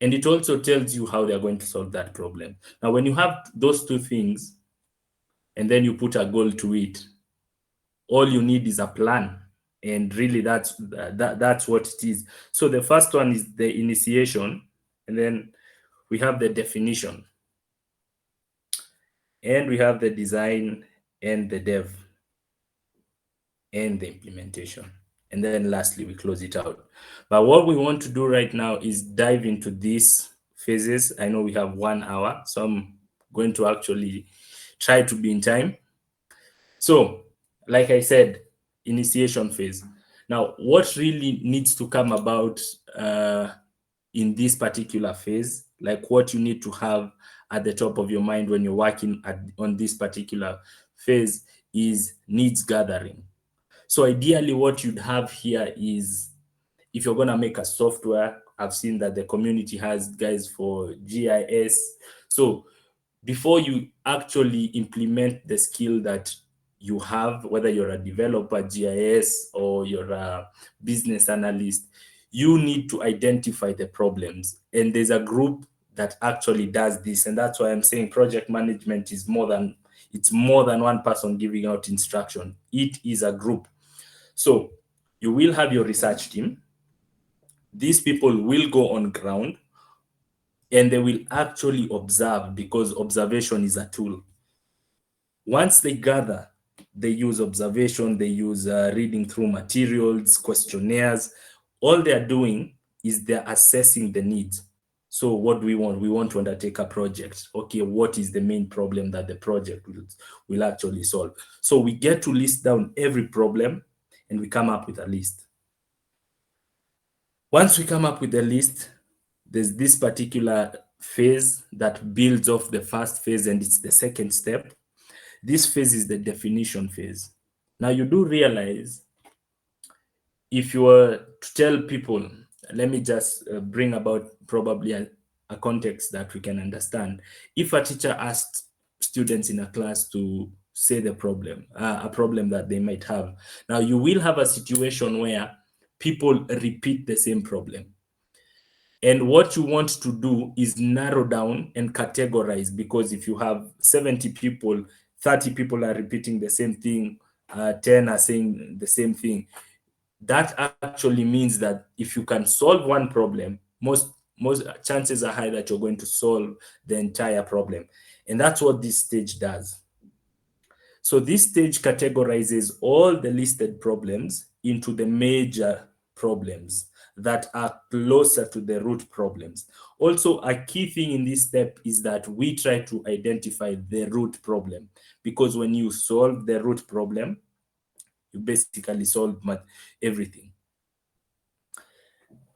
And it also tells you how they're going to solve that problem. Now, when you have those two things and then you put a goal to it, all you need is a plan. And really, that's what it is. So the first one is the initiation, and then we have the definition, and we have the design and the dev and the implementation. And then lastly, we close it out. But what we want to do right now is dive into these phases. I know we have 1 hour, so I'm going to actually try to be in time. So, like I said, initiation phase. Now, what really needs to come about in this particular phase, like what you need to have at the top of your mind when you're working on this particular phase, is needs gathering. So ideally, what you'd have here is, if you're going to make a software, I've seen that the community has guys for GIS. So before you actually implement the skill that you have, whether you're a developer, GIS, or you're a business analyst, you need to identify the problems. And there's a group that actually does this. And that's why I'm saying project management is it's more than one person giving out instruction. It is a group. So you will have your research team. These people will go on ground and they will actually observe, because observation is a tool. Once they gather, they use observation, they use reading through materials, questionnaires. All they're doing is they're assessing the needs. So what do we want? We want to undertake a project. Okay, what is the main problem that the project will actually solve? So we get to list down every problem and we come up with a list. Once we come up with a list, there's this particular phase that builds off the first phase, and it's the second step. This phase is the definition phase. Now, you do realize, if you were to tell people, let me just bring about probably a context that we can understand. If a teacher asked students in a class to say the problem, a problem that they might have, now you will have a situation where people repeat the same problem. And what you want to do is narrow down and categorize, because if you have 70 people, 30 people are repeating the same thing, 10 are saying the same thing. That actually means that if you can solve one problem, most chances are high that you're going to solve the entire problem. And that's what this stage does. So this stage categorizes all the listed problems into the major problems that are closer to the root problems. Also, a key thing in this step is that we try to identify the root problem, because when you solve the root problem, you basically solve everything.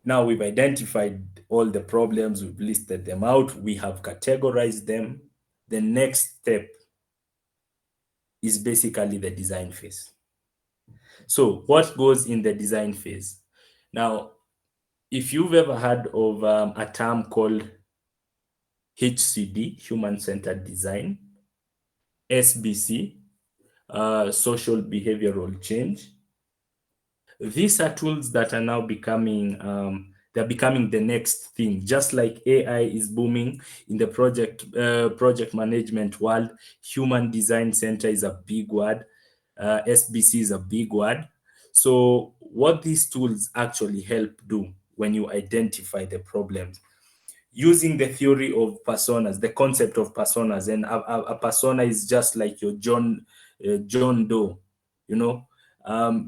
Now we've identified all the problems, we've listed them out, we have categorized them. The next step is basically the design phase. So what goes in the design phase? Now, if you've ever heard of a term called HCD, human-centered design, SBC, social behavioral change, these are tools that are now becoming they're becoming the next thing. Just like AI is booming in the project management world, human design center is a big word, SBC is a big word. So what these tools actually help do when you identify the problems, using the theory of personas, the concept of personas, and a persona is just like your John Doe, you know.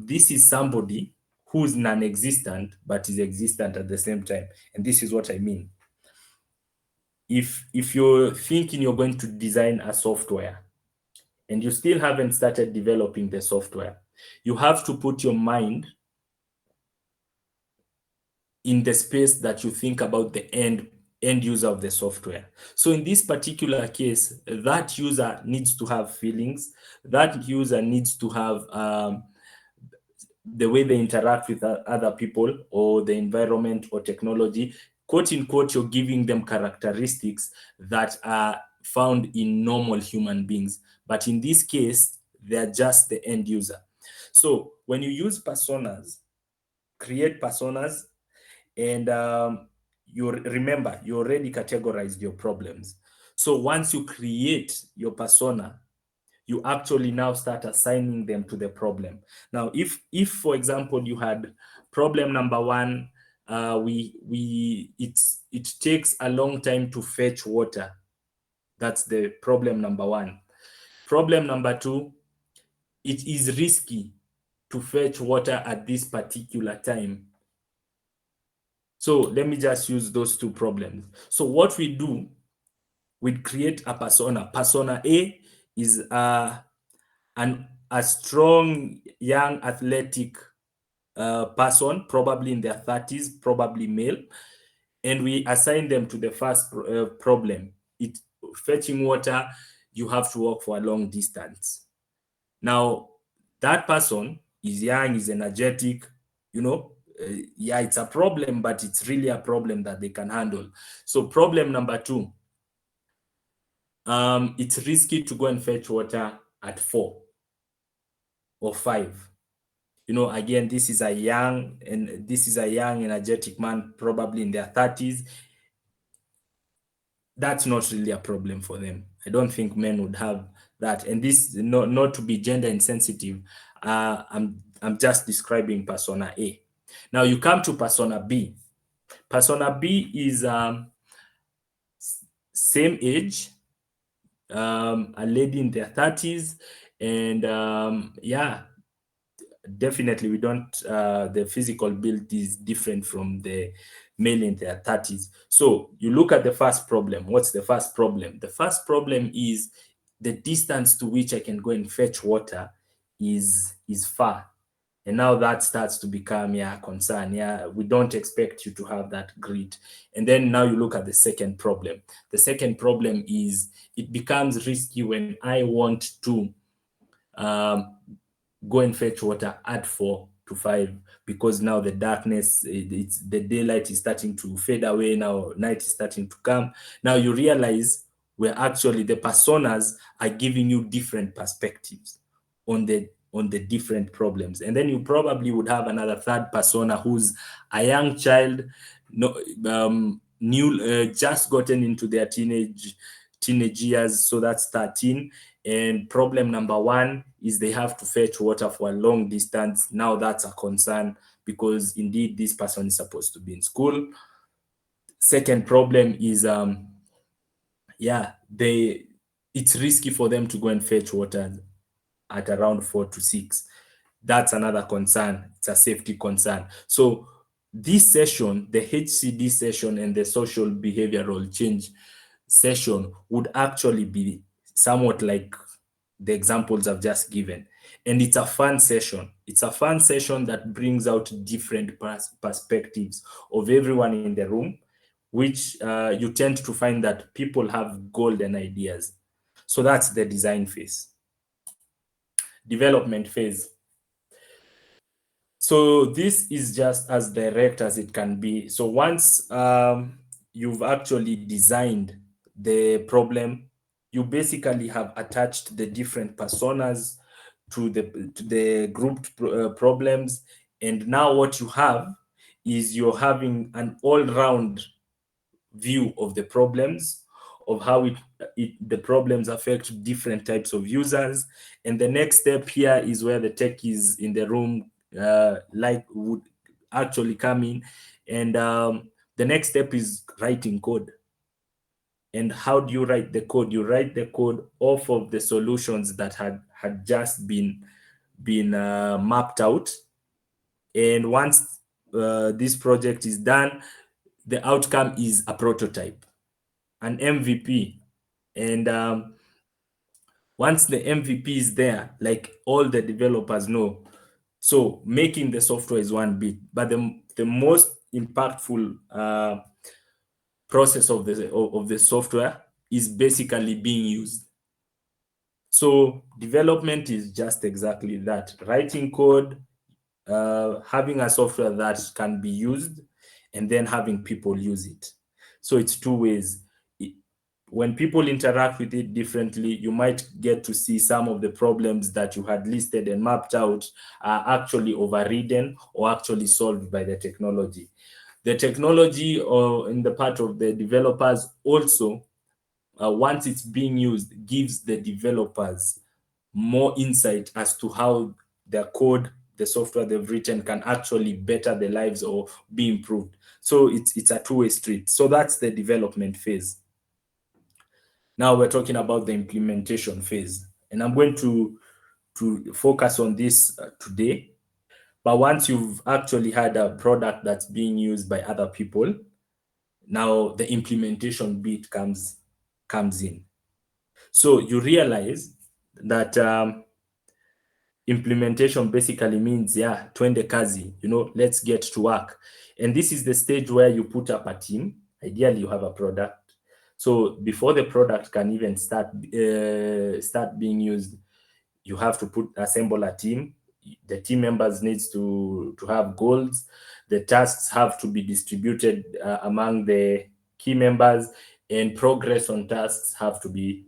This is somebody who's non-existent but is existent at the same time, and this is what I mean. If you're thinking you're going to design a software and you still haven't started developing the software, you have to put your mind in the space that you think about the end user of the software. So in this particular case, that user needs to have feelings. That user needs to have the way they interact with other people or the environment or technology. Quote unquote, you're giving them characteristics that are found in normal human beings. But in this case, they're just the end user. So when you use personas, create personas, and you remember, you already categorized your problems. So once you create your persona, you actually now start assigning them to the problem. Now, if for example you had problem number one, it takes a long time to fetch water. That's the problem number one. Problem number two, it is risky to fetch water at this particular time. So let me just use those two problems. So what we do, we create a persona. Persona A is a strong, young, athletic person, probably in their 30s, probably male, and we assign them to the first problem. Fetching water, you have to walk for a long distance. Now, that person is young, is energetic, yeah, it's a problem, but it's really a problem that they can handle. So problem number two, it's risky to go and fetch water at 4 or 5. Again, this is a young energetic man, probably in their 30s. That's not really a problem for them. I don't think men would have that. And this, not to be gender insensitive, I'm just describing persona A. Now you come to persona B. Persona B is same age, a lady in their 30s, and yeah, definitely we don't, the physical build is different from the male in their 30s. So you look at the first problem. What's the first problem? The first problem is the distance to which I can go and fetch water is far. And now that starts to become a concern. Yeah, we don't expect you to have that grit. And then now you look at the second problem. The second problem is it becomes risky when I want to go and fetch water at 4 to 5, because now the darkness, the daylight is starting to fade away. Now night is starting to come. Now you realize where actually the personas are giving you different perspectives on the different problems. And then you probably would have another third persona who's a young child, just gotten into their teenage years, so that's 13. And problem number one is they have to fetch water for a long distance. Now that's a concern, because indeed this person is supposed to be in school. Second problem is it's risky for them to go and fetch water at around 4 to 6. That's another concern. It's a safety concern. So this session, the HCD session and the social behavioral change session, would actually be somewhat like the examples I've just given. And it's a fun session. It's a fun session that brings out different perspectives of everyone in the room, which you tend to find that people have golden ideas. So that's the design phase. Development phase. So this is just as direct as it can be. So once you've actually designed the problem, you basically have attached the different personas to the grouped problems. And now what you have is you're having an all-round view of the problems, of how the problems affect different types of users. And the next step here is where the techies in the room would actually come in. And the next step is writing code. And how do you write the code? You write the code off of the solutions that had just been mapped out. And once this project is done, the outcome is a prototype, an MVP. And once the MVP is there, like all the developers know, so making the software is one bit, but the most impactful process of the software is basically being used. So development is just exactly that: writing code, having a software that can be used, and then having people use it. So it's two ways. When people interact with it differently, you might get to see some of the problems that you had listed and mapped out are actually overridden or actually solved by the technology. The technology or in the part of the developers also, once it's being used, gives the developers more insight as to how their code, the software they've written, can actually better the lives or be improved. So it's a two-way street. So that's the development phase. Now we're talking about the implementation phase, and I'm going to focus on this today. But once you've actually had a product that's being used by other people, now the implementation bit comes in. So you realize that implementation basically means, yeah, twende kazi, let's get to work. And this is the stage where you put up a team. Ideally, you have a product. So before the product can even start being used, you have to assemble a team. The team members needs to have goals. The tasks have to be distributed among the key members, and progress on tasks have to be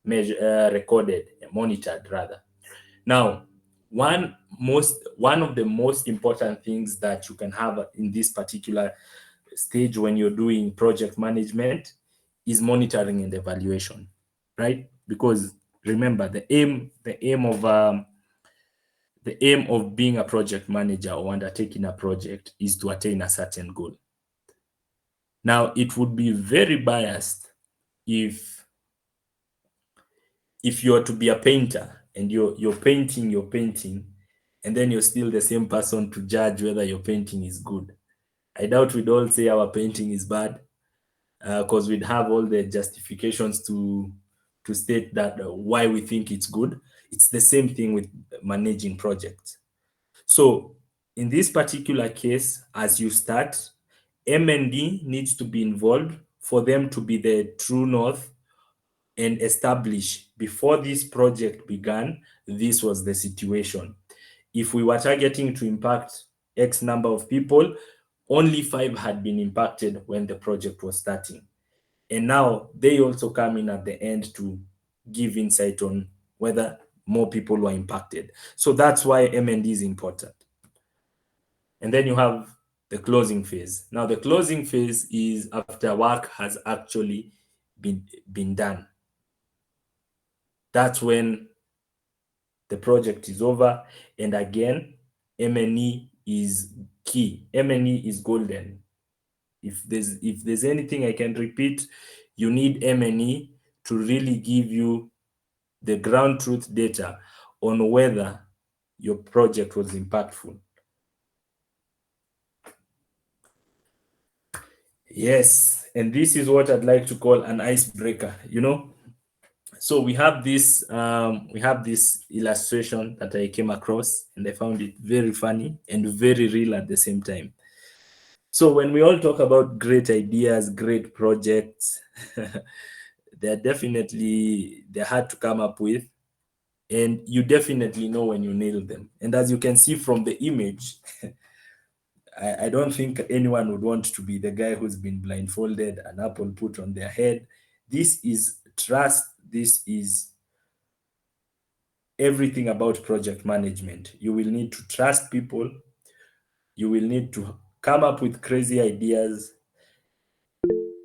recorded, monitored rather. Now, one of the most important things that you can have in this particular stage when you're doing project management is monitoring and evaluation, right? Because remember, the aim of being a project manager or undertaking a project is to attain a certain goal. Now, it would be very biased if you're to be a painter and you're painting your painting, and then you're still the same person to judge whether your painting is good. I doubt we'd all say our painting is bad, because we'd have all the justifications to state that why we think it's good. It's the same thing with managing projects. So in this particular case, as you start, M&D needs to be involved for them to be the true north and establish, before this project began, this was the situation. If we were targeting to impact X number of people, only 5 had been impacted when the project was starting. And now they also come in at the end to give insight on whether more people were impacted. So that's why M&D is important. And then you have the closing phase. Now, the closing phase is after work has actually been done. That's when the project is over. And again, M&E is key. M&E is golden. If there's anything I can repeat, you need M&E to really give you the ground truth data on whether your project was impactful. Yes, and this is what I'd like to call an icebreaker. So we have this illustration that I came across, and I found it very funny and very real at the same time. So when we all talk about great ideas, great projects, they're hard to come up with, and you definitely know when you nail them. And as you can see from the image, I don't think anyone would want to be the guy who's been blindfolded, an apple put on their head. This is trust. This is everything about project management. You will need to trust people. You will need to come up with crazy ideas.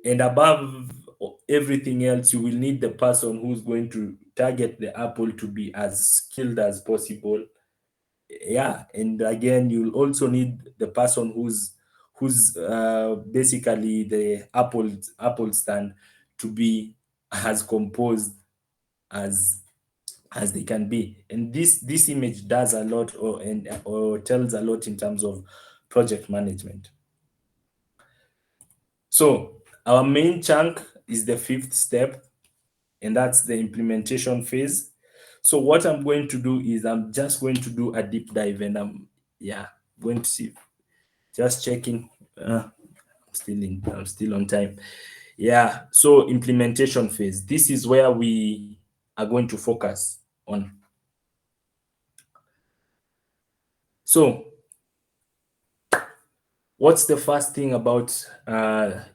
And above everything else, you will need the person who's going to target the apple to be as skilled as possible. Yeah, and again, you'll also need the person who's basically the apple stand to be as composed as they can be. And this image does a lot, or tells a lot in terms of project management. So our main chunk is the 5th step, and that's the implementation phase. So what I'm going to do is I'm just going to do a deep dive, and I'm going to see, just checking. I'm still on time. Yeah. So implementation phase. This is where we are going to focus on. So what's the first thing about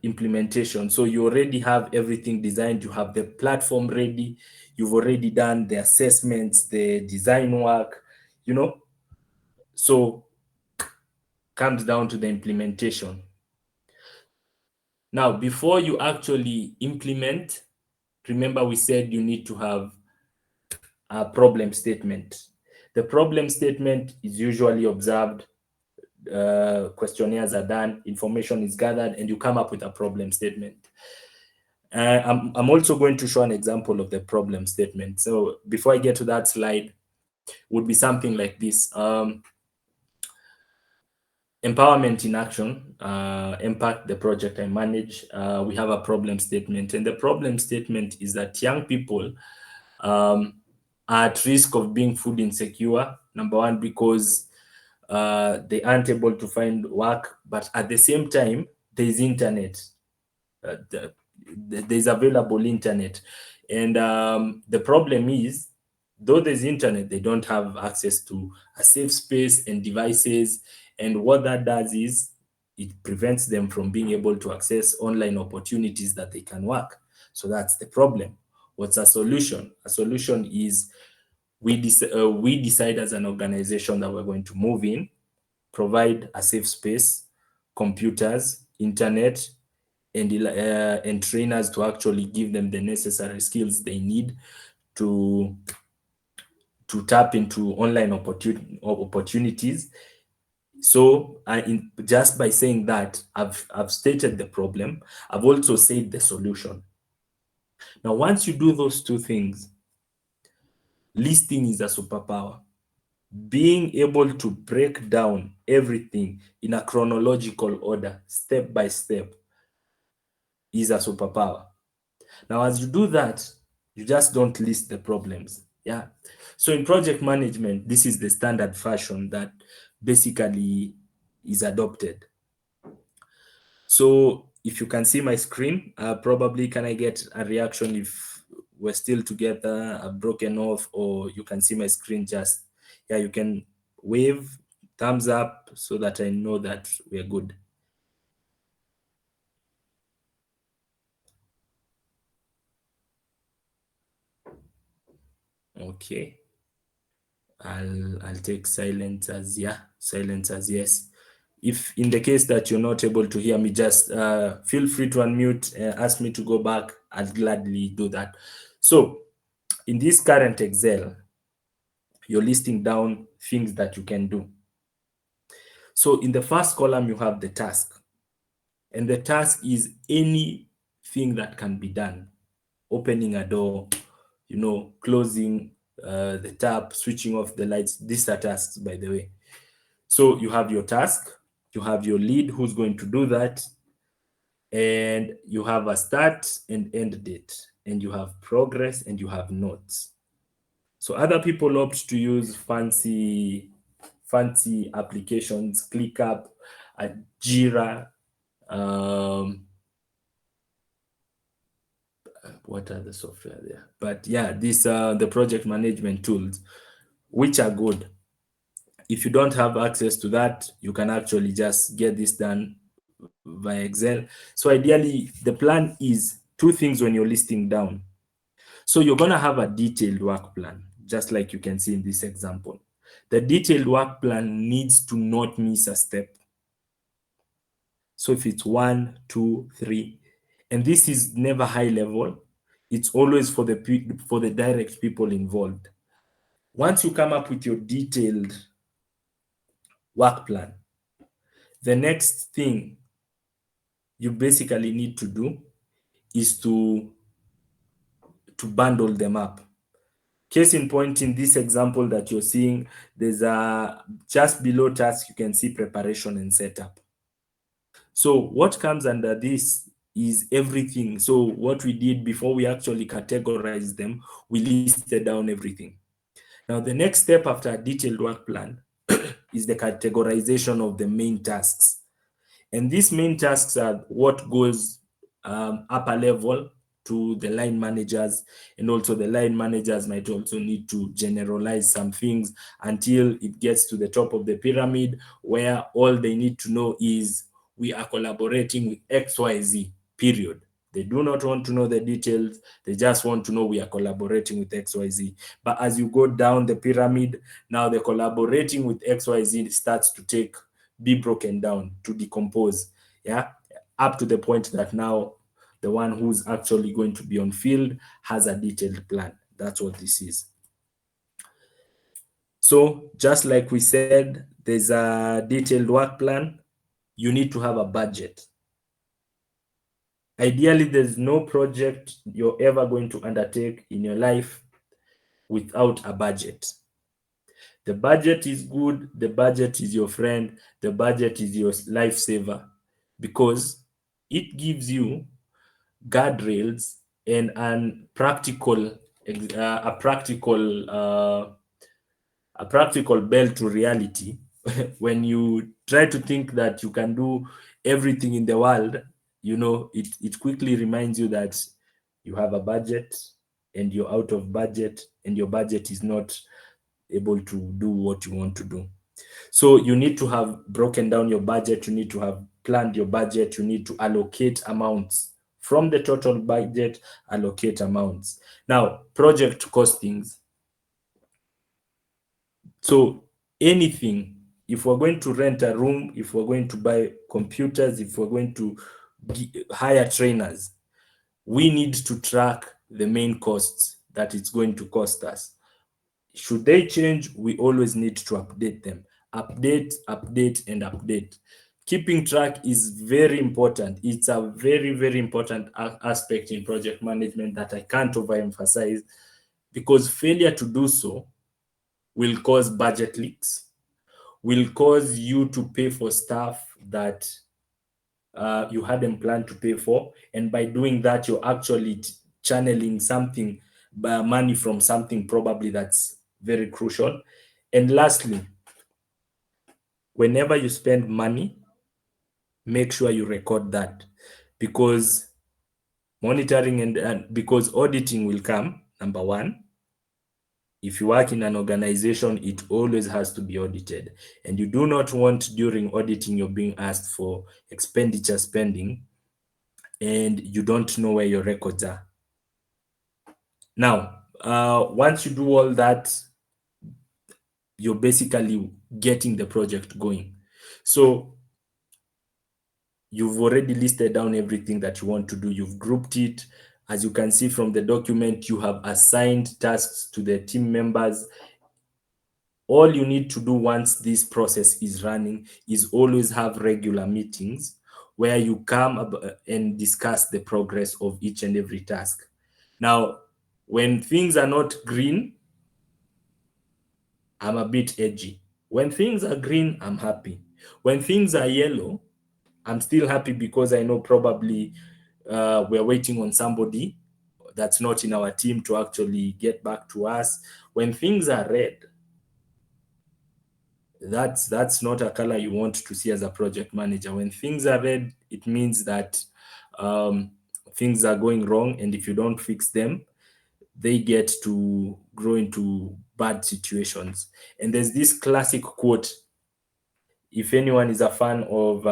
implementation? So you already have everything designed. You have the platform ready. You've already done the assessments, the design work, So comes down to the implementation. Now, before you actually implement, remember we said you need to have a problem statement. The problem statement is usually observed, questionnaires are done, information is gathered, and you come up with a problem statement. I'm also going to show an example of the problem statement. So before I get to that slide, would be something like this. Empowerment in action, impact the project I manage. We have a problem statement, and the problem statement is that young people are at risk of being food insecure. Number one, because they aren't able to find work, but at the same time, there is internet. There's available internet, and the problem is, though there's internet, they don't have access to a safe space and devices. And what that does is it prevents them from being able to access online opportunities that they can work. So that's the problem. What's a solution? A solution is we decide as an organization that we're going to move in, provide a safe space, computers, internet, and trainers to actually give them the necessary skills they need to tap into online opportunities. So just by saying that, I've stated the problem. I've also said the solution. Now, once you do those two things, listing is a superpower. Being able to break down everything in a chronological order, step by step, is a superpower. Now, as you do that, you just don't list the problems. Yeah. So in project management, this is the standard fashion that basically is adopted. So if you can see my screen, probably can I get a reaction if we're still together, I've broken off, or you can see my screen just, yeah, you can wave, thumbs up so that I know that we're good. Okay. I'll take silence as yeah, silence as yes. If in the case that you're not able to hear me, just feel free to unmute, ask me to go back. I'll gladly do that. So in this current Excel, you're listing down things that you can do. So in the first column, you have the task. And the task is anything that can be done. Opening a door, closing the tap, switching off the lights. These are tasks, by the way. So you have your task, you have your lead who's going to do that, and you have a start and end date, and you have progress, and you have notes. So other people opt to use fancy applications, ClickUp, Jira, what are the software there? But yeah, these are the project management tools, which are good. If you don't have access to that, you can actually just get this done via Excel. So ideally, the plan is two things when you're listing down. So you're going to have a detailed work plan, just like you can see in this example. The detailed work plan needs to not miss a step. So if it's 1, 2, 3, and this is never high level, it's always for the direct people involved. Once you come up with your detailed work plan, the next thing you basically need to do is to bundle them up. Case in point, in this example that you're seeing, there's a just below task, you can see preparation and setup. So what comes under this is everything. So what we did before we actually categorized them, we listed down everything. Now, the next step after a detailed work plan is the categorization of the main tasks. And these main tasks are what goes upper level to the line managers, and also the line managers might also need to generalize some things until it gets to the top of the pyramid, where all they need to know is we are collaborating with XYZ, period. They do not want to know the details. They just want to know we are collaborating with XYZ. But as you go down the pyramid, now the collaborating with XYZ starts to be broken down, to decompose. Yeah. up to the point that now the one who's actually going to be on field has a detailed plan. That's what this is. So just like we said, there's a detailed work plan. You need to have a budget. Ideally, there's no project you're ever going to undertake in your life without a budget. The budget is good, the budget is your friend, the budget is your lifesaver, because it gives you guardrails and a practical a practical bell to reality. When you try to think that you can do everything in the world, it quickly reminds you that you have a budget and you're out of budget, and your budget is not able to do what you want to do. So you need to have broken down your budget, you need to have planned your budget, you need to allocate amounts from the total budget, allocate amounts. Now, project costings. So anything, if we're going to rent a room, if we're going to buy computers, if we're going to hire trainers, we need to track the main costs that it's going to cost us. Should they change, we always need to update them. Update, update, and update. Keeping track is very important. It's a very, very important aspect in project management that I can't overemphasize, because failure to do so will cause budget leaks, will cause you to pay for stuff that you hadn't planned to pay for. And by doing that, you're actually channeling something, money from something probably that's very crucial. And lastly, whenever you spend money, make sure you record that, because monitoring and because auditing will come, number one. If you work in an organization, it always has to be audited. And you do not want during auditing you're being asked for expenditure spending and you don't know where your records are. Now, once you do all that, you're basically getting the project going. So you've already listed down everything that you want to do. You've grouped it. As you can see from the document, you have assigned tasks to the team members. All you need to do once this process is running is always have regular meetings where you come and discuss the progress of each and every task. Now, when things are not green, I'm a bit edgy. When things are green, I'm happy. When things are yellow, I'm still happy, because I know probably we're waiting on somebody that's not in our team to actually get back to us. When things are red, that's not a color you want to see as a project manager. When things are red, it means that things are going wrong, and if you don't fix them, they get to grow into bad situations. And there's this classic quote. If anyone is a fan of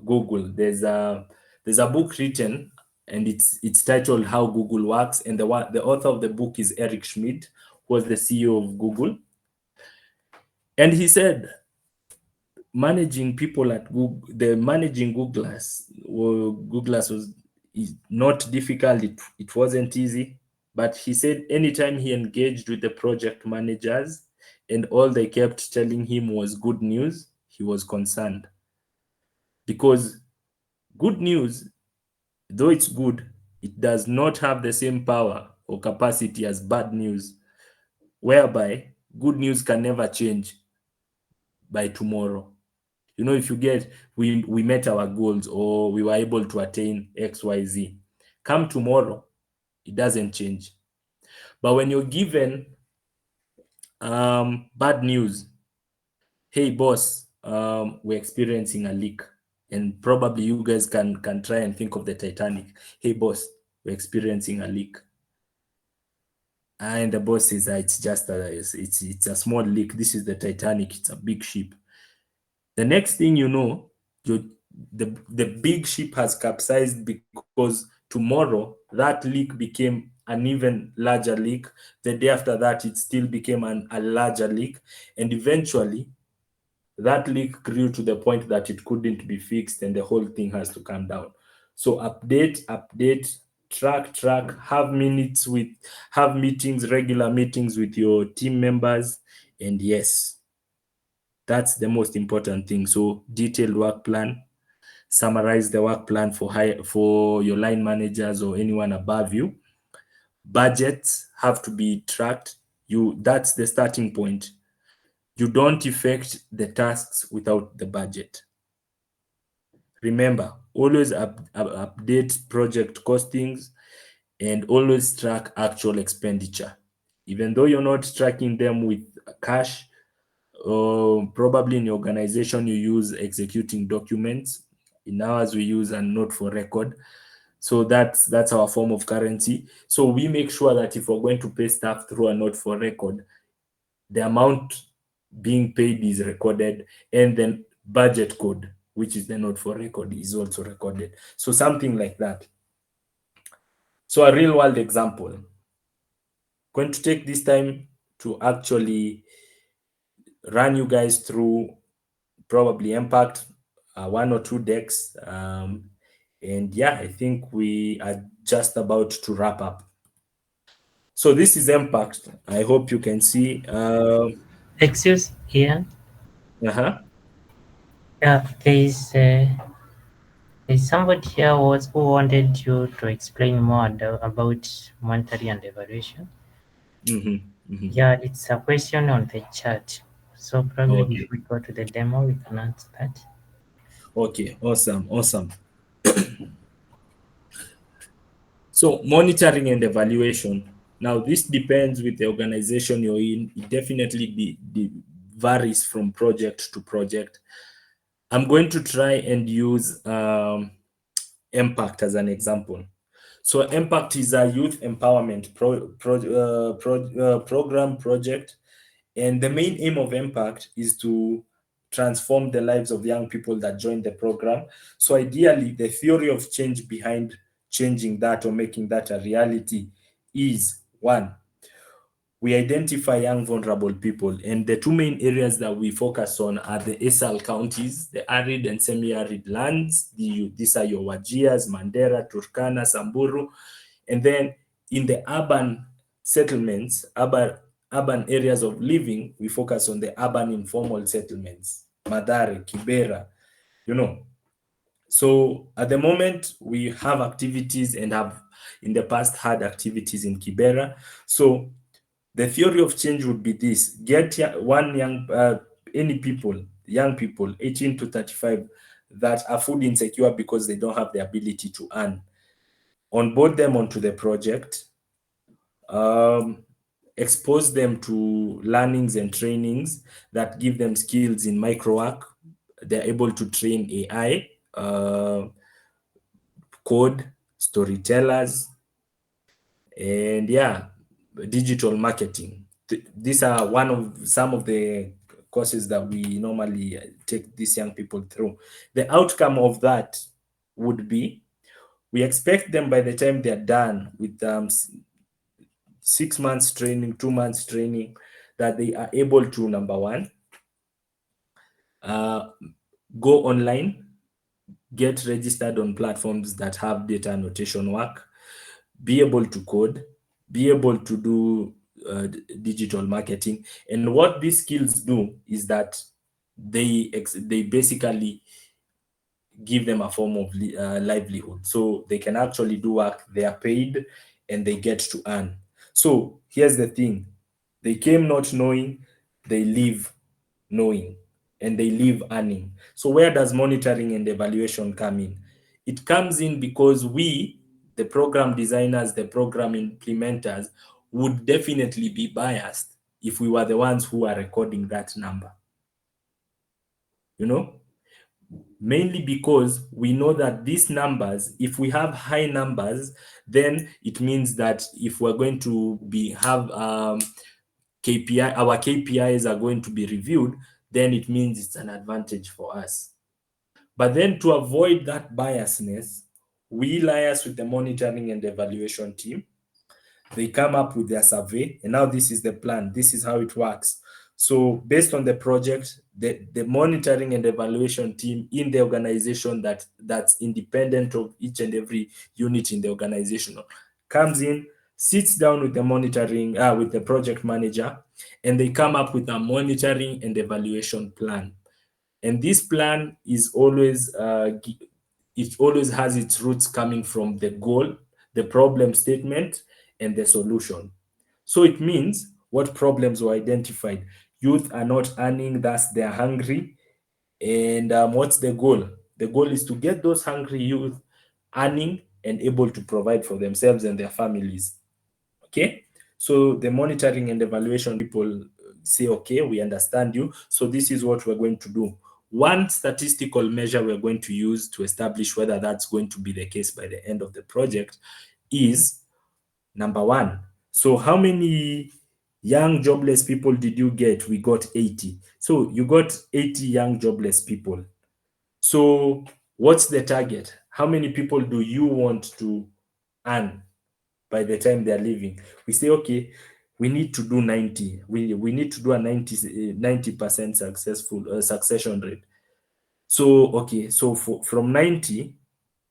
Google, there's a book written, and it's titled How Google Works, and the author of the book is Eric Schmidt, who was the CEO of Google. And he said, managing people at Google, managing Googlers was not difficult. It wasn't easy. But he said anytime he engaged with the project managers and all they kept telling him was good news, he was concerned. Because good news, though it's good, it does not have the same power or capacity as bad news, whereby good news can never change by tomorrow. If you get, we met our goals, or we were able to attain XYZ, come tomorrow, it doesn't change. But when you're given bad news, hey boss, we're experiencing a leak, and probably you guys can try and think of the Titanic. Hey boss, we're experiencing a leak. And the boss says, it's just it's a small leak. This is the Titanic. It's a big ship. The next thing you know, the big ship has capsized, because tomorrow that leak became an even larger leak. The day after that, it still became a larger leak. And eventually, that leak grew to the point that it couldn't be fixed and the whole thing has to come down. So update, track, have meetings, regular meetings with your team members. And yes, that's the most important thing. So detailed work plan, summarize the work plan for your line managers or anyone above you. Budgets have to be tracked. That's the starting point. You don't effect the tasks without the budget. Remember, always update project costings and always track actual expenditure. Even though you're not tracking them with cash, probably in your organization you use executing documents. In ours, we use a note for record. So that's our form of currency. So we make sure that if we're going to pay staff through a note for record, the amount being paid is recorded, and then budget code, which is the note for record, is also recorded. So something like that. So a real world example. Going to take this time to actually run you guys through probably Impact, one or two decks. And yeah, I think we are just about to wrap up. So this is Impact. I hope you can see. Excuse, Ian. Uh-huh. Yeah, there's somebody here who wanted you to explain more about monetary and evaluation. Yeah, it's a question on the chat. So probably Okay. if we go to the demo, we can answer that. Okay. Awesome. So monitoring and evaluation. Now this depends with the organization you're in. It definitely varies from project to project. I'm going to try and use Impact as an example. So Impact is a youth empowerment program project, and the main aim of Impact is to transform the lives of young people that join the program. So ideally, the theory of change behind changing that or making that a reality is one, we identify young vulnerable people, and the two main areas that we focus on are the ASAL counties, the arid and semi-arid lands. These are your Wajias, Mandera, Turkana, Samburu. And then in the urban settlements, urban areas of living, we focus on the urban informal settlements, Madare, Kibera, you know. So at the moment, we have activities and have in the past had activities in Kibera. So the theory of change would be this: get young people, 18 to 35, that are food insecure because they don't have the ability to earn. Onboard them onto the project, expose them to learnings and trainings that give them skills in micro work. They're able to train AI, code, storytellers, and yeah, digital marketing. These are some of the courses that we normally take these young people through. The outcome of that would be, we expect them by the time they're done with 6 months training, 2 months training, that they are able to, number one, uh, go online, get registered on platforms that have data annotation work, be able to code, be able to do digital marketing. And what these skills do is that they basically give them a form of livelihood. So they can actually do work, they are paid, and they get to earn. So here's the thing: they came not knowing, they leave knowing, and they leave earning. So where does monitoring and evaluation come in? It comes in because we, the program designers, the program implementers, would definitely be biased if we were the ones who are recording that number. You know, mainly because we know that these numbers, if we have high numbers, then it means that if we're going to have KPI, our KPIs are going to be reviewed, then it means it's an advantage for us. But then to avoid that biasness, we liaise with the monitoring and evaluation team. They come up with their survey, and now this is the plan. This is how it works. So based on the project, the monitoring and evaluation team in the organization that's independent of each and every unit in the organization comes in, sits down with the monitoring with the project manager, and they come up with a monitoring and evaluation plan. And this plan is always it always has its roots coming from the goal, the problem statement, and the solution. So it means what problems were identified. Youth are not earning, thus they're hungry. And what's the goal? The goal is to get those hungry youth earning and able to provide for themselves and their families. Okay, so the monitoring and evaluation people say, okay, we understand you, so this is what we're going to do. One statistical measure we're going to use to establish whether that's going to be the case by the end of the project is number one. So how many young jobless people did you get? We got 80. So you got 80 young jobless people. So what's the target? How many people do you want to earn by the time they're leaving? We say, okay, we need to do 90. We need to do a 90% successful succession rate. So, okay, so from 90,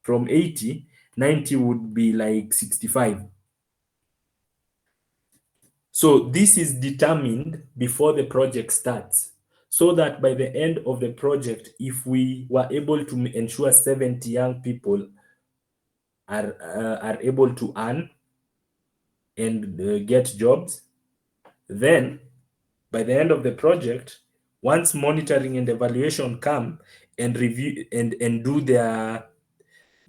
from 80, 90 would be like 65. So this is determined before the project starts, so that by the end of the project, if we were able to ensure 70 young people are able to earn and get jobs, then by the end of the project, once monitoring and evaluation come and review and do their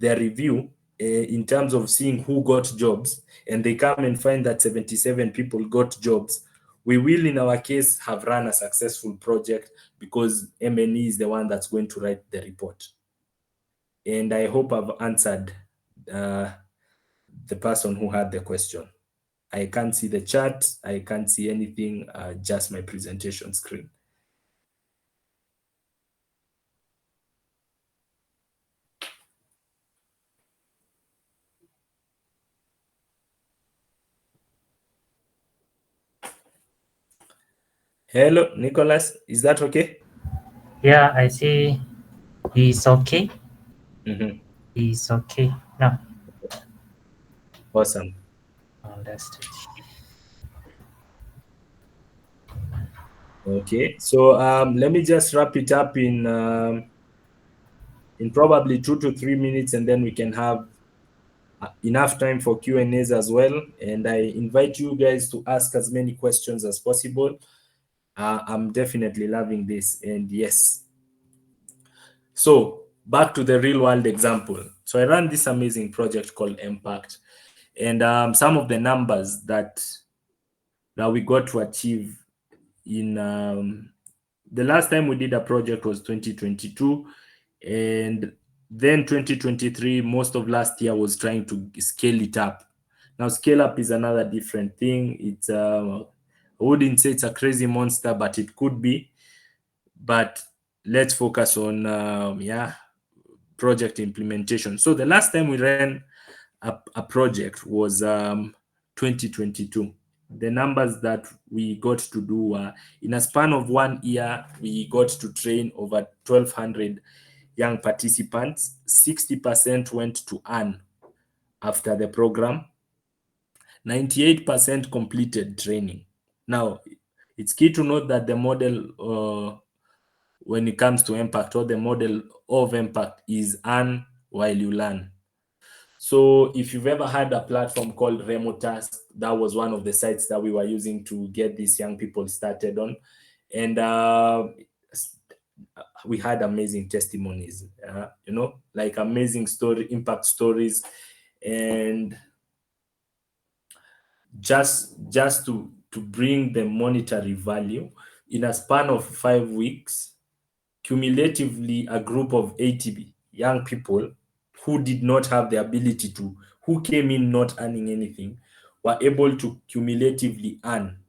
review in terms of seeing who got jobs, and they come and find that 77 people got jobs, we will, in our case, have run a successful project because MNE is the one that's going to write the report. And I hope I've answered the person who had the question. I can't see the chat. I can't see anything, just my presentation screen. Hello, Nicholas. Is that okay? Yeah, I see he's okay. Mm-hmm. He's okay. No, Awesome. understood. Okay, so let me just wrap it up in probably 2 to 3 minutes, and then we can have enough time for Q&As as well. And I invite you guys to ask as many questions as possible. I'm definitely loving this, and yes. So back to the real world example. So I ran this amazing project called Impact, and some of the numbers that we got to achieve in the last time we did a project was 2022, and then 2023, most of last year was trying to scale it up. Now scale up is another different thing. It's I wouldn't say it's a crazy monster, but it could be. But let's focus on project implementation. So the last time we ran a project was 2022. The numbers that we got to do were, in a span of 1 year, we got to train over 1,200 young participants. 60% went to earn after the program. 98% completed training. Now, it's key to note that the model, when it comes to impact, or the model of impact, is earn while you learn. So if you've ever had a platform called Remotask, that was one of the sites that we were using to get these young people started on. And we had amazing testimonies, like amazing impact stories. And just to bring the monetary value, in a span of 5 weeks, cumulatively, a group of 80 young people who did not have the ability to, who came in not earning anything, were able to cumulatively earn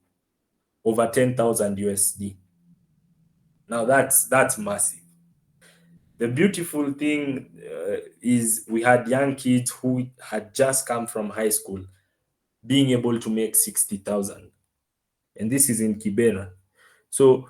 over 10,000 USD. Now that's massive. The beautiful thing is we had young kids who had just come from high school being able to make 60,000. And this is in Kibera. So,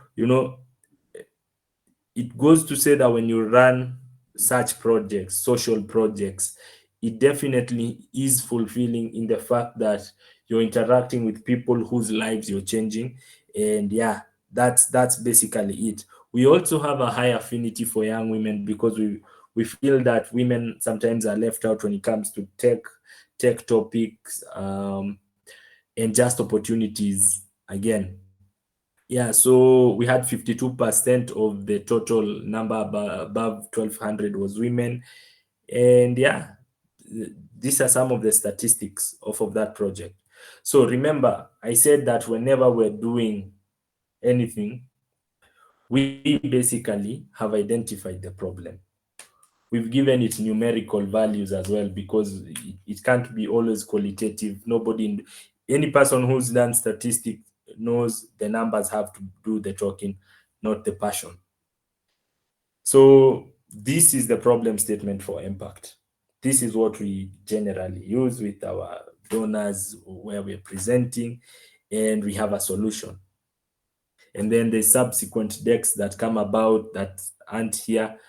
it goes to say that when you run such projects, social projects, it definitely is fulfilling in the fact that you're interacting with people whose lives you're changing. And yeah, that's basically it. We also have a high affinity for young women because we feel that women sometimes are left out when it comes to tech topics, and just opportunities again. Yeah, so we had 52% of the total number above 1200 was women. And yeah, these are some of the statistics of that project. So remember, I said that whenever we're doing anything, we basically have identified the problem. We've given it numerical values as well because it can't be always qualitative. Any person who's done statistics knows the numbers have to do the talking, not the passion. So this is the problem statement for impact. This is what we generally use with our donors where we're presenting, and we have a solution. And then the subsequent decks that come about that aren't here,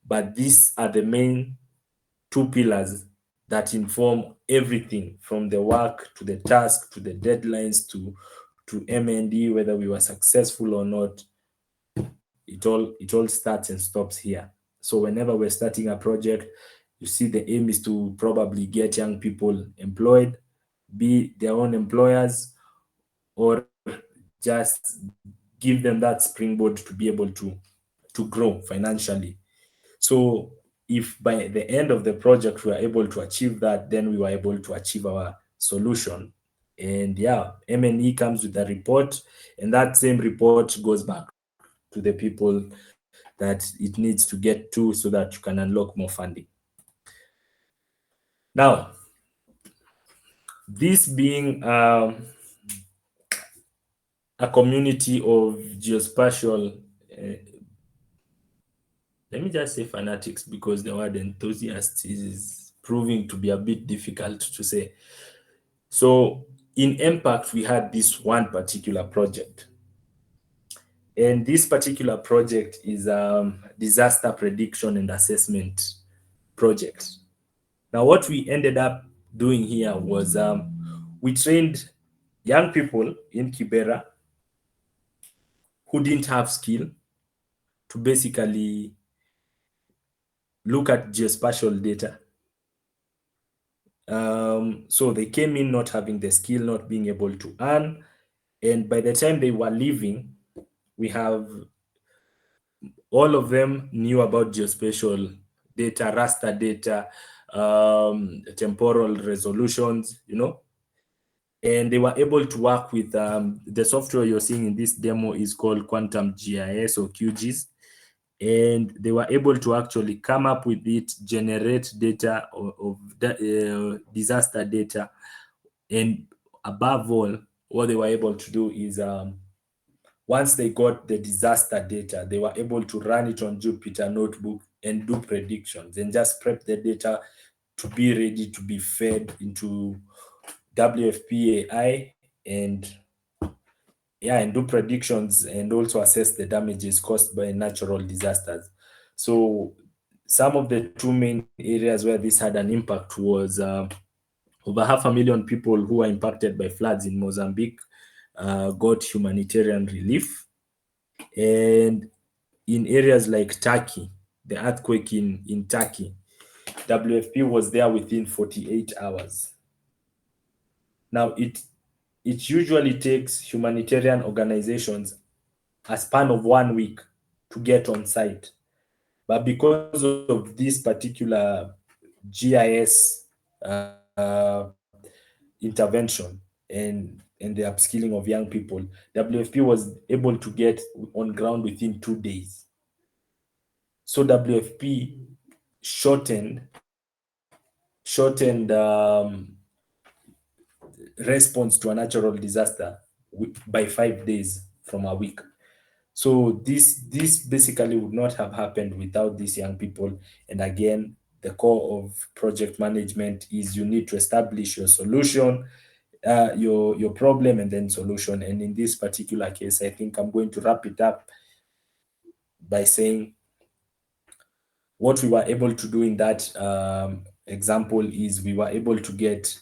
but these are the main two pillars that inform everything from the work to the task to the deadlines to M&D, whether we were successful or not. It all starts and stops here. So whenever we're starting a project, you see the aim is to probably get young people employed, be their own employers, or just give them that springboard to be able to grow financially. So if by the end of the project we are able to achieve that, then we were able to achieve our solution. And yeah, M&E comes with a report, and that same report goes back to the people that it needs to get to so that you can unlock more funding. Now, this being a community of geospatial, let me just say fanatics, because the word enthusiasts is proving to be a bit difficult to say. So in Impact, we had this one particular project. And this particular project is a disaster prediction and assessment project. Now, what we ended up doing here was we trained young people in Kibera who didn't have skill to basically look at geospatial data. So they came in not having the skill, not being able to earn. And by the time they were leaving, we have all of them knew about geospatial data, raster data, temporal resolutions, and they were able to work with the software you're seeing in this demo is called Quantum GIS or QGIS. And they were able to actually come up with it, generate data of disaster data. And above all, what they were able to do is once they got the disaster data, they were able to run it on Jupyter Notebook and do predictions and just prep the data to be ready to be fed into WFP AI and do predictions and also assess the damages caused by natural disasters. So some of the two main areas where this had an impact was over 500,000 people who were impacted by floods in Mozambique got humanitarian relief. And in areas like Turkey, the earthquake in Turkey, WFP was there within 48 hours. Now, it usually takes humanitarian organizations a span of 1 week to get on site. But because of this particular GIS intervention and the upskilling of young people, WFP was able to get on ground within 2 days. So WFP shortened response to a natural disaster by 5 days from a week. So this basically would not have happened without these young people. And again, the core of project management is you need to establish your solution, your problem, and then solution. And in this particular case, I think I'm going to wrap it up by saying what we were able to do in that example is we were able to get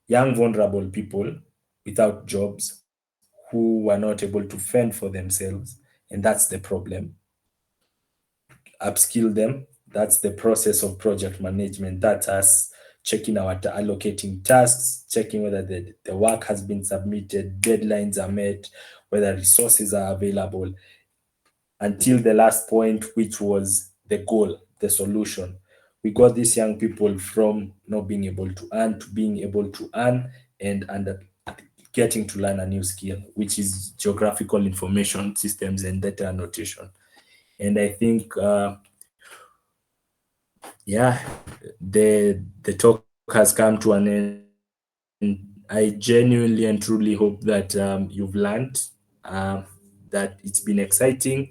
young vulnerable people without jobs who were not able to fend for themselves, and that's the problem. Upskill them. That's the process of project management. That's us checking allocating tasks, checking whether the work has been submitted, deadlines are met, whether resources are available, until the last point, which was the goal, the solution. We got these young people from not being able to earn to being able to earn, and getting to learn a new skill, which is geographical information systems and data annotation. And I think, yeah, the talk has come to an end. I genuinely and truly hope that you've learned, that it's been exciting.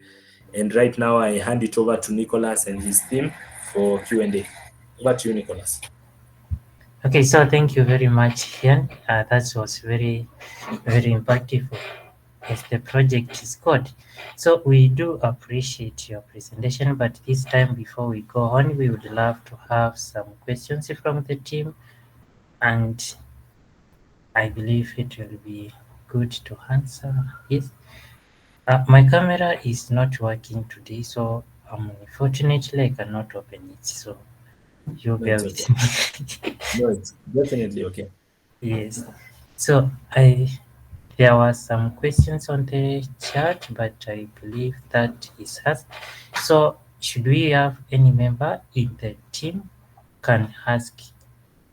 And right now, I hand it over to Nicholas and his team for Q&A. Over to you, Nicholas. Okay, so thank you very much, Ian. That was very, very impactful as the project is good. So we do appreciate your presentation, but this time before we go on, we would love to have some questions from the team, and I believe it will be good to answer. Yes. My camera is not working today, so unfortunately I cannot open it. So you No, bear it's with okay. me. No, it's definitely okay. Yes. So there were some questions on the chat, but I believe that is us. So should we have any member in the team can ask,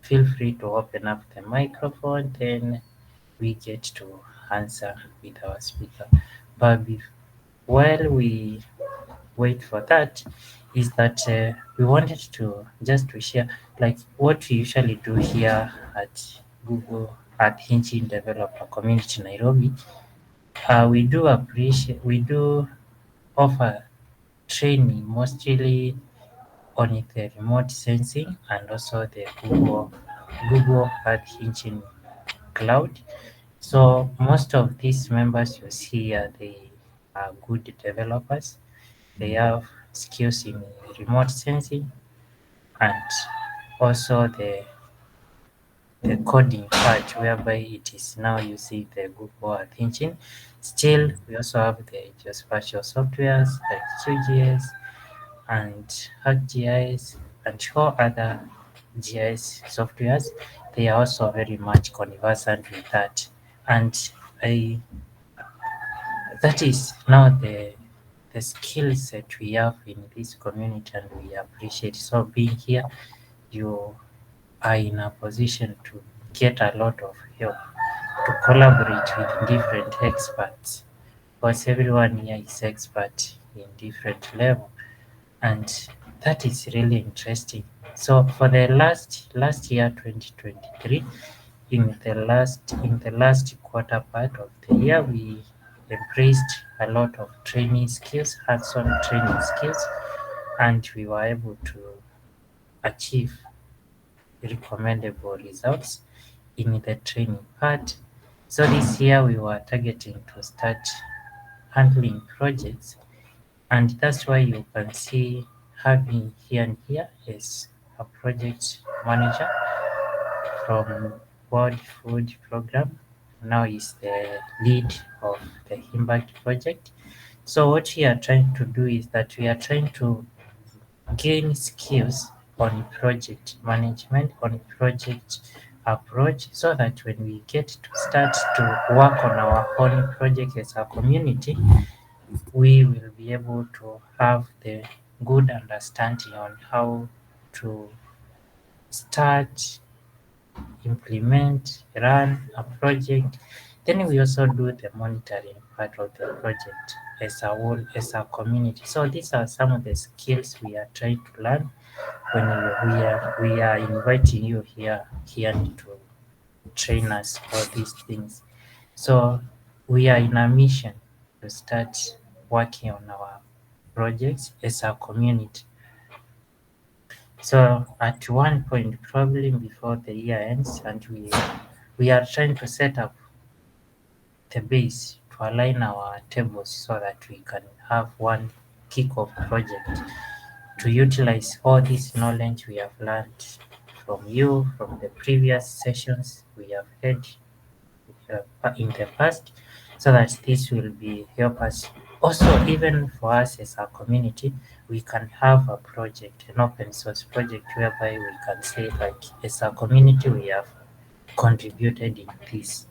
feel free to open up the microphone, then we get to answer with our speaker. But while we wait for that, is that we wanted to just to share like what we usually do here at Google at Hinchi Developer Community Nairobi. We do offer training mostly on the remote sensing and also the Google Earth Engine cloud. So most of these members you see here, they are good developers. They have skills in remote sensing and also the coding part whereby it is now using the Google Earth Engine. Still, we also have the geospatial softwares like QGIS and ArcGIS and all other GIS softwares. They are also very much conversant with that. And I that is now the skill set we have in this community and we appreciate. So being here, you are in a position to get a lot of help to collaborate with different experts because everyone here is expert in different level and that is really interesting. So for the last year 2023, in the last quarter part of the year, we embraced a lot of training skills, hands-on training skills, and we were able to achieve recommendable results in the training part. So this year we were targeting to start handling projects, and that's why you can see having here and here is a project manager from World Food Program. Now is the lead of the Impact project. So what we are trying to do is that we are trying to gain skills on project management, on project approach, so that when we get to start to work on our own project as a community, we will be able to have the good understanding on how to start, implement, run a project. Then we also do the monitoring part of the project as a whole, as a community. So these are some of the skills we are trying to learn when we are inviting you here to train us for these things. So we are in a mission to start working on our projects as a community. So at one point, probably before the year ends, and we are trying to set up the base to align our tables so that we can have one kick-off project to utilize all this knowledge we have learned from you, from the previous sessions we have had in the past, so that this will be help us also, even for us as a community. We can have a project, an open source project, whereby we can say, like, as a community we have contributed in this,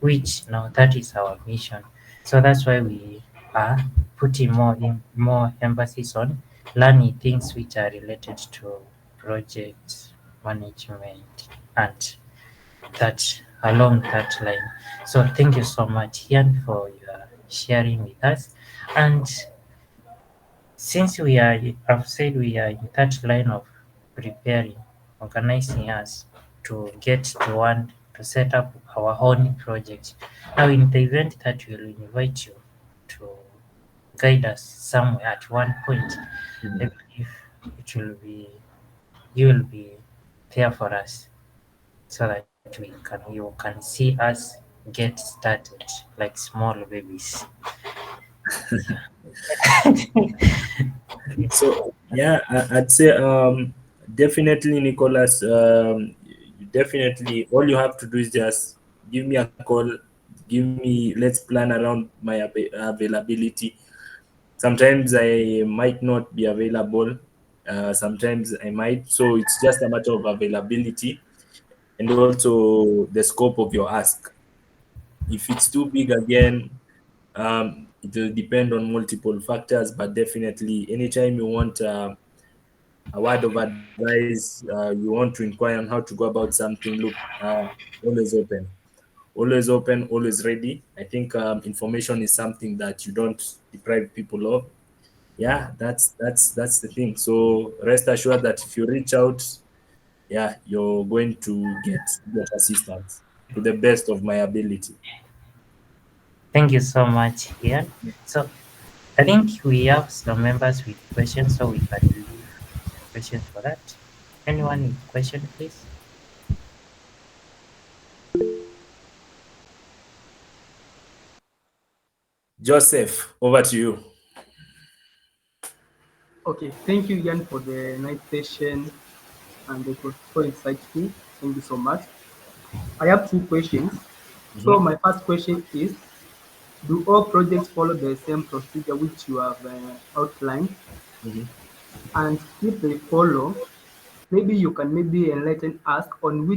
which now that is our mission. So that's why we are putting more emphasis on learning things which are related to project management and that along that line. So thank you so much, Ian, for your sharing with us. And since we are, I've said we are in that line of preparing, organizing us to get to one to set up our own project. Now, in the event that we'll invite you to guide us somewhere at one point, I Mhm. believe it will be you will be there for us so that you can see us get started like small babies. So yeah, I'd say definitely, Nicholas. You definitely, all you have to do is just give me a call. Give me, let's plan around my availability. Sometimes I might not be available. Sometimes I might. So it's just a matter of availability and also the scope of your ask. If it's too big again, it will depend on multiple factors, but definitely anytime you want a word of advice, you want to inquire on how to go about something, look, always open, always open, always ready. I think information is something that you don't deprive people of. Yeah, that's the thing. So rest assured that if you reach out, yeah, you're going to get assistance to the best of my ability. Thank you so much, Ian. So I think we have some members with questions, so we can leave questions for that. Anyone with question, please? Joseph, over to you. Okay, thank you, Ian, for the nice session, and it was so insightful. Thank you so much. I have two questions. So Mhm, my first question is, do all projects follow the same procedure which you have outlined? mhm, And if they follow, maybe you can maybe enlighten us on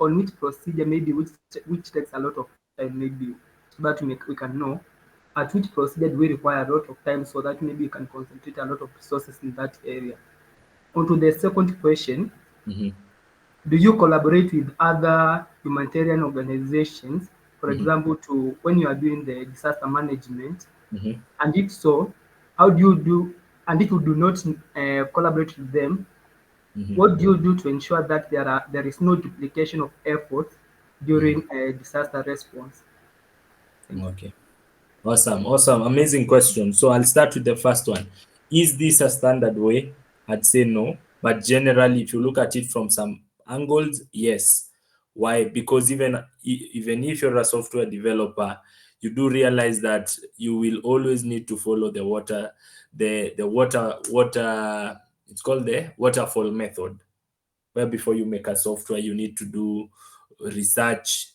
on which procedure maybe which takes a lot of time maybe, so that we can know at which procedure do we require a lot of time, so that maybe you can concentrate a lot of resources in that area. On to the second question, mhm, do you collaborate with other humanitarian organizations, for mhm, example, to when you are doing the disaster management? mhm, And if so, how do you do? And if you do not collaborate with them, mhm. what do you do to ensure that there is no duplication of efforts Mhm. during a disaster response? Thank you. Okay. Awesome. Awesome. Amazing question. So I'll start with the first one. Is this a standard way? I'd say no. But generally, if you look at it from some angles, yes. Why? Because even if you're a software developer, you do realize that you will always need to follow the water. It's called the waterfall method, where before you make a software, you need to do research.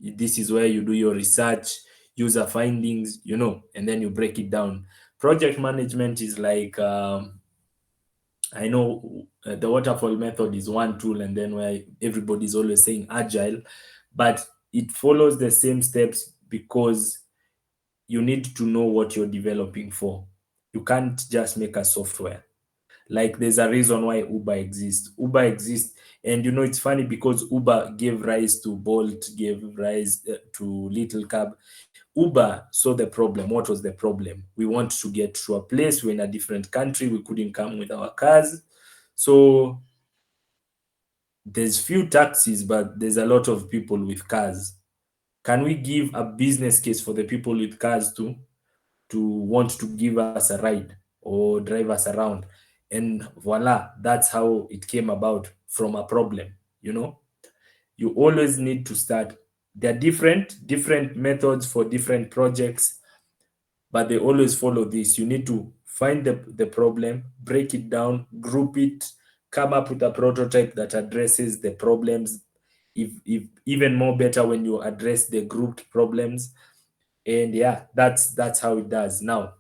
This is where you do your research, user findings, and then you break it down. Project management is like, I know the waterfall method is one tool, and then where everybody's always saying agile, but it follows the same steps because you need to know what you're developing for. You can't just make a software. Like there's a reason why Uber exists. Uber exists, and it's funny because Uber gave rise to Bolt, gave rise to Little Cab. Uber saw the problem. What was the problem? We want to get to a place. We're in a different country. We couldn't come with our cars. So there's few taxis, but there's a lot of people with cars. Can we give a business case for the people with cars to want to give us a ride or drive us around? And voila, that's how it came about from a problem. You know, you always need to start. There are different methods for different projects, but they always follow this. You need to find the problem, break it down, group it, come up with a prototype that addresses the problems. If even more better when you address the grouped problems. And yeah, that's how it does. Now,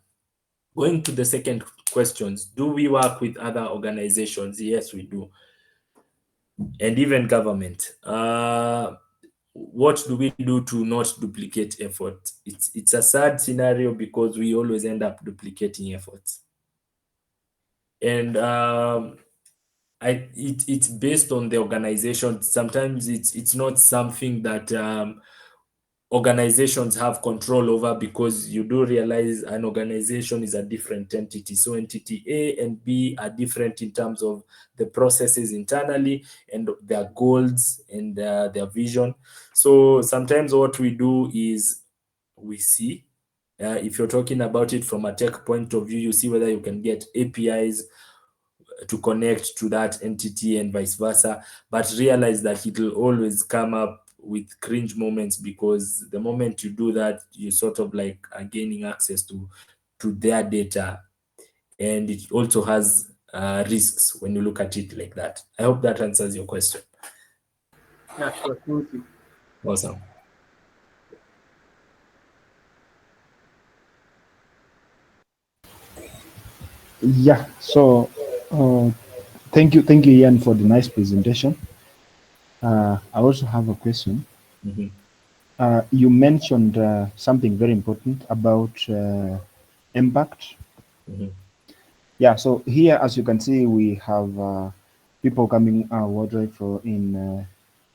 going to the second questions, do we work with other organizations? Yes, we do. And even government. What do we do to not duplicate effort? It's a sad scenario because we always end up duplicating efforts. And it's based on the organization. Sometimes it's not something that organizations have control over, because you do realize an organization is a different entity. So entity A and B are different in terms of the processes internally and their goals and their vision. So sometimes what we do is we see, if you're talking about it from a tech point of view, you see whether you can get APIs to connect to that entity and vice versa, but realize that it will always come up with cringe moments, because the moment you do that, you sort of like are gaining access to their data, and it also has risks when you look at it like that. I hope that answers your question. Yeah, sure. Thank you. Awesome. Yeah. So, thank you, Ian, for the nice presentation. I also have a question. Mhm. You mentioned something very important about impact. Mhm. Yeah. So here, as you can see, we have people coming our way for in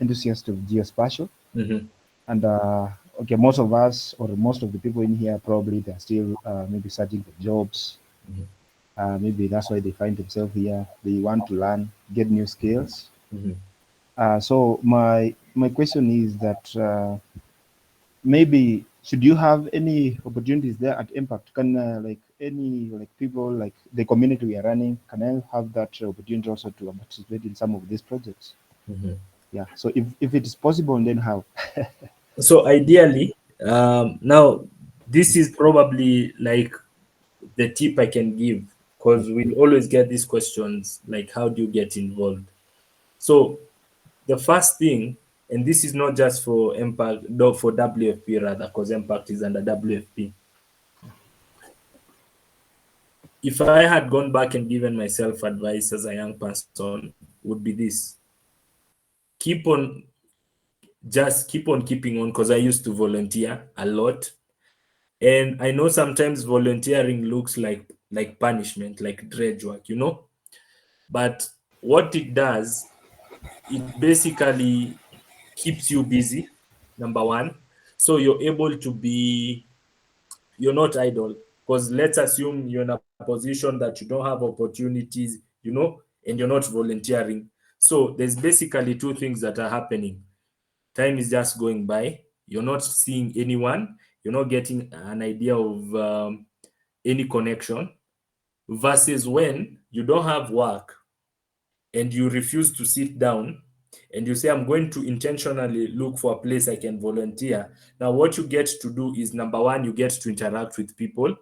enthusiasts of geospatial, Mhm. and okay, most of us or most of the people in here probably they're still maybe searching for jobs. Mhm. Maybe that's why they find themselves here. They want to learn, get new skills. Mhm. So my question is that maybe should you have any opportunities there at Impact? Can like any like people like the community we are running, can I have that opportunity also to participate in some of these projects? Mhm. Yeah. So if it is possible, then how? So ideally, now this is probably like the tip I can give, because we always get these questions like, how do you get involved? So the first thing, and this is not just for Impact, no, for WFP rather, because Impact is under WFP. If I had gone back and given myself advice as a young person, would be this: keep on, just keep on keeping on, because I used to volunteer a lot. And I know sometimes volunteering looks like punishment, like dredge work, But what it does, it basically keeps you busy, number one. So you're not idle. Because let's assume you're in a position that you don't have opportunities, and you're not volunteering. So there's basically two things that are happening. Time is just going by. You're not seeing anyone. You're not getting an idea of any connection, versus when you don't have work and you refuse to sit down and you say, I'm going to intentionally look for a place I can volunteer. Now, what you get to do is, number one, you get to interact with people.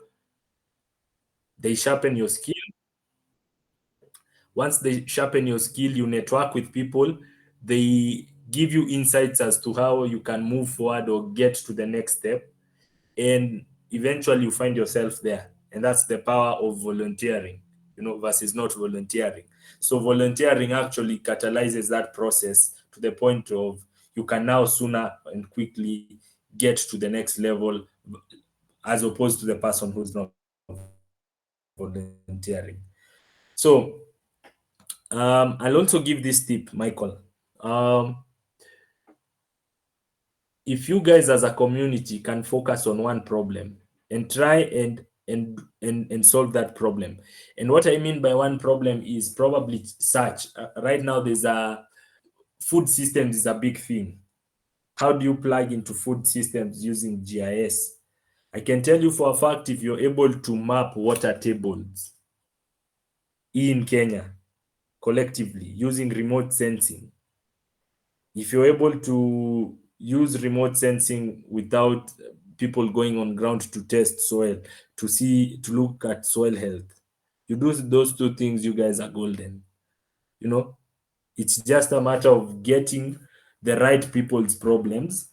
They sharpen your skill. Once they sharpen your skill, you network with people. They give you insights as to how you can move forward or get to the next step. And eventually you find yourself there. And that's the power of volunteering, versus not volunteering. So volunteering actually catalyzes that process to the point of you can now sooner and quickly get to the next level, as opposed to the person who's not volunteering. So I'll also give this tip, Michael. If you guys as a community can focus on one problem and try and solve that problem. And what I mean by one problem is probably such. Right now, there's a food systems is a big thing. How do you plug into food systems using GIS? I can tell you for a fact, if you're able to map water tables in Kenya collectively using remote sensing, if you're able to use remote sensing without people going on ground to test soil, to look at soil health. You do those two things, you guys are golden. You know, it's just a matter of getting the right people's problems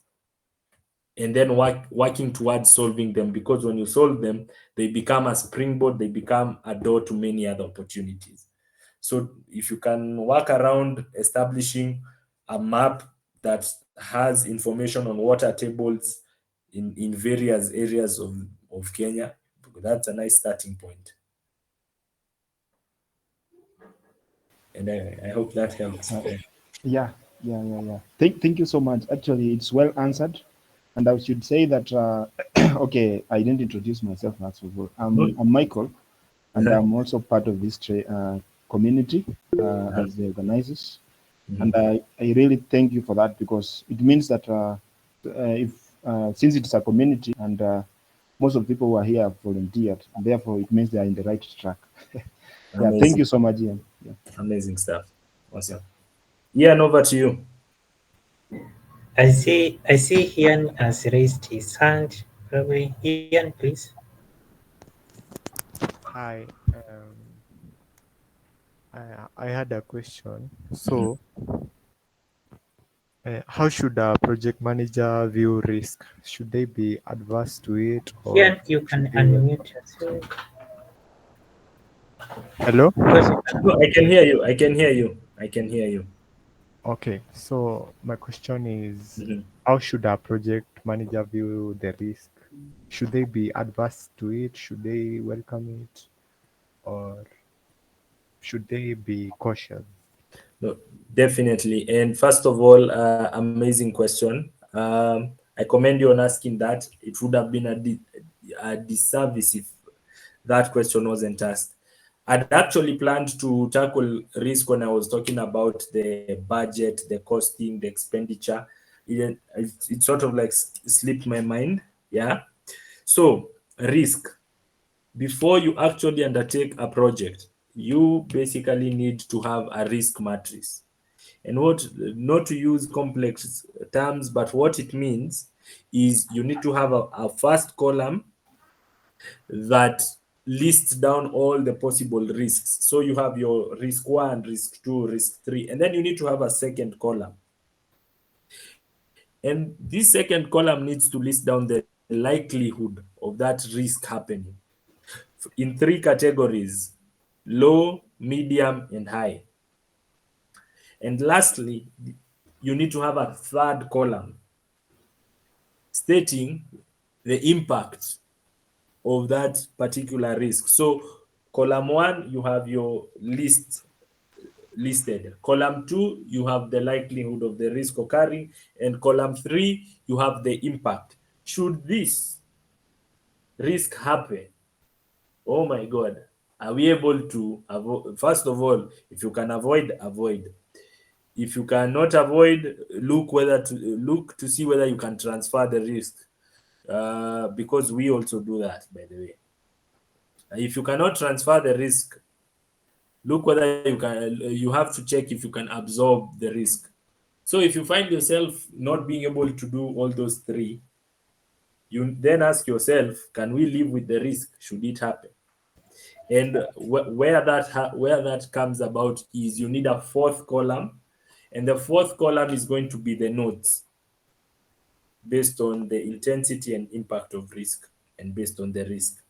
and then working towards solving them, because when you solve them, they become a springboard, they become a door to many other opportunities. So if you can work around establishing a map that has information on water tables in various areas of Kenya, that's a nice starting point. And I hope that helps. Yeah. Thank you so much. Actually, it's well answered. And I should say that, okay, I didn't introduce myself first of all. I'm Michael, and I'm also part of this community as the organizers. And I really thank you for that, because it means that since it's a community and most of the people who are here have volunteered, and therefore it means they are in the right track. Yeah, thank you so much, Ian. Yeah. Amazing stuff. Awesome. Ian, over to you. I see Ian has raised his hand. Probably Ian, please. Hi. I had a question. So, how should a project manager view risk? Should they be adverse to it, or Ian, you can should they unmute yourself. Hello? Because you can No, I can hear you. I can hear you. I can hear you. Okay, so my question is, Mhm. how should a project manager view the risk? Should they be adverse to it? Should they welcome it? Or should they be cautious? No, definitely. And first of all, amazing question. I commend you on asking that. It would have been a disservice if that question wasn't asked. I'd actually planned to tackle risk when I was talking about the budget, the costing, the expenditure. It sort of like slipped my mind. Yeah. So, risk. Before you actually undertake a project, you basically need to have a risk matrix. And what, not to use complex terms, but what it means is you need to have a first column that lists down all the possible risks. So you have your risk one, risk two, risk three, and then you need to have a second column. And this second column needs to list down the likelihood of that risk happening in three categories: low, medium, and high. And lastly, you need to have a third column stating the impact of that particular risk. So column one, you have your listed. Column two, you have the likelihood of the risk occurring. And column three, you have the impact. Should this risk happen, oh my God, are we able to avoid? First of all, if you can avoid, avoid. If you cannot avoid, look to see whether you can transfer the risk, because we also do that, by the way. If you cannot transfer the risk, look whether you can. You have to check if you can absorb the risk. So if you find yourself not being able to do all those three, you then ask yourself, can we live with the risk should it happen? And where that comes about is you need a fourth column, and the fourth column is going to be the notes based on the intensity and impact of risk and based on the risk.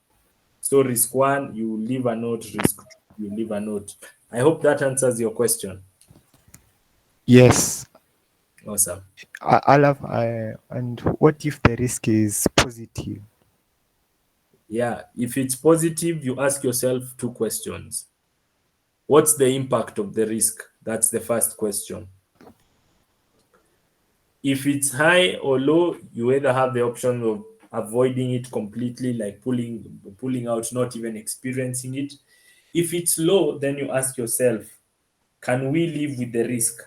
So risk one, you leave a note. Risk two, you leave a note. I hope that answers your question. Yes, Awesome. and what if the risk is positive? Yeah, if it's positive, you ask yourself two questions. What's the impact of the risk? That's the first question. If it's high or low, you either have the option of avoiding it completely, like pulling out, not even experiencing it. If it's low, then you ask yourself, can we live with the risk?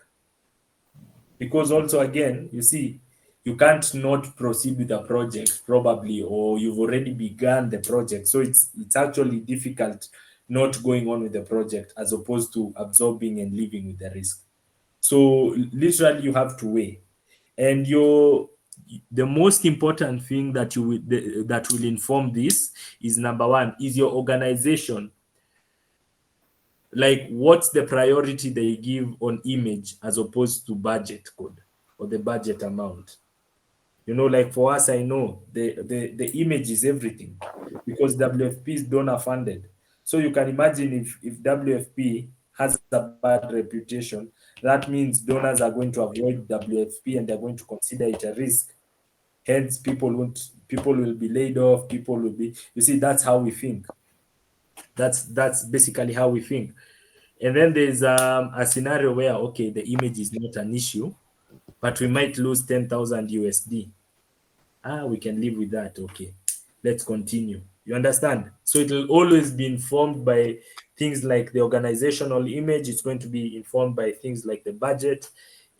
Because also, again, you see, you can't not proceed with a project probably, or you've already begun the project. So it's actually difficult not going on with the project as opposed to absorbing and living with the risk. So literally you have to weigh. And the most important thing that that will inform this is, number one, is your organization, like what's the priority they give on image as opposed to budget code or the budget amount. Like for us, I know the image is everything because WFP is donor funded. So you can imagine if WFP has a bad reputation, that means donors are going to avoid WFP and they're going to consider it a risk. Hence, people will be laid off. People will be. You see, that's how we think. That's basically how we think. And then there's a scenario where, okay, the image is not an issue, but we might lose 10,000 USD. We can live with that. Okay, let's continue. You understand? So it will always be informed by things like the organizational image. It's going to be informed by things like the budget.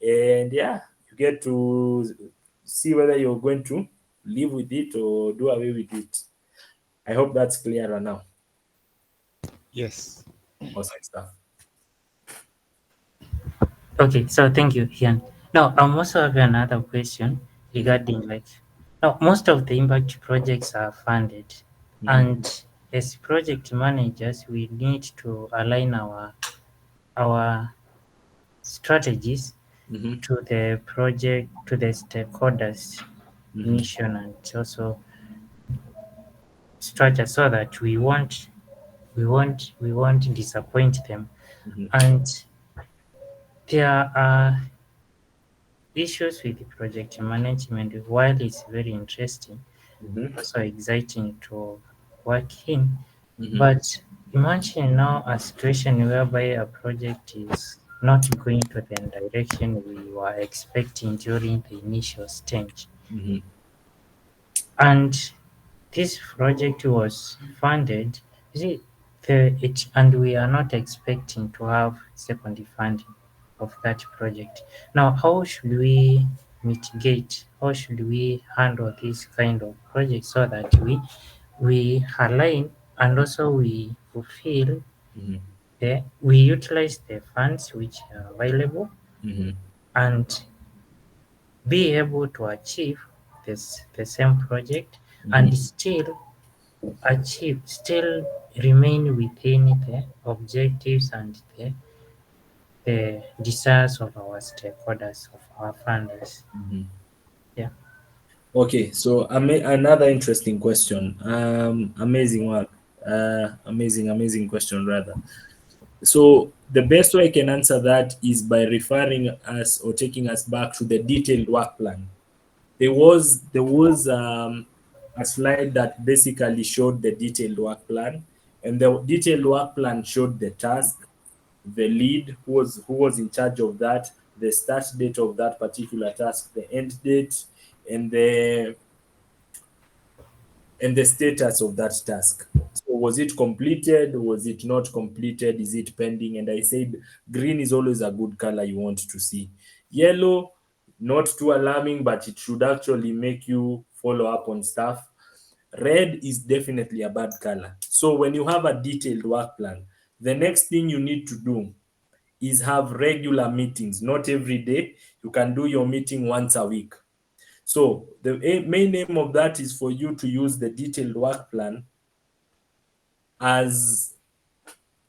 And yeah, you get to see whether you're going to live with it or do away with it. I hope that's clearer now. Yes. Awesome stuff. Okay, so thank you, Ian. Now, I also have another question regarding now most of the impact projects are funded, and as project managers, we need to align our strategies to the project, to the stakeholders' mission, and also structure, so that we won't disappoint them. And there are issues with the project management. While it's very interesting, also exciting to work in, but imagine now a situation whereby a project is not going to the direction we were expecting during the initial stage. And this project was funded, you see, and we are not expecting to have secondary funding of that project. Now, how should we mitigate? How should we handle this kind of project so that we align and also we fulfill we utilize the funds which are available and be able to achieve the same project and still remain within the objectives and the desires of our stakeholders, of our funders. Yeah. Okay, so another interesting question. Amazing work. Amazing question, rather. So the best way I can answer that is by referring us or taking us back to the detailed work plan. There was a slide that basically showed the detailed work plan, and the detailed work plan showed the task, the lead who was in charge of that, the start date of that particular task, the end date, and the status of that task. So was it completed? Was it not completed? Is it pending? And I said green is always a good color you want to see. Yellow, not too alarming, but it should actually make you follow up on stuff. Red is definitely a bad color. So when you have a detailed work plan, the next thing you need to do is have regular meetings, not every day. You can do your meeting once a week. So the main aim of that is for you to use the detailed work plan as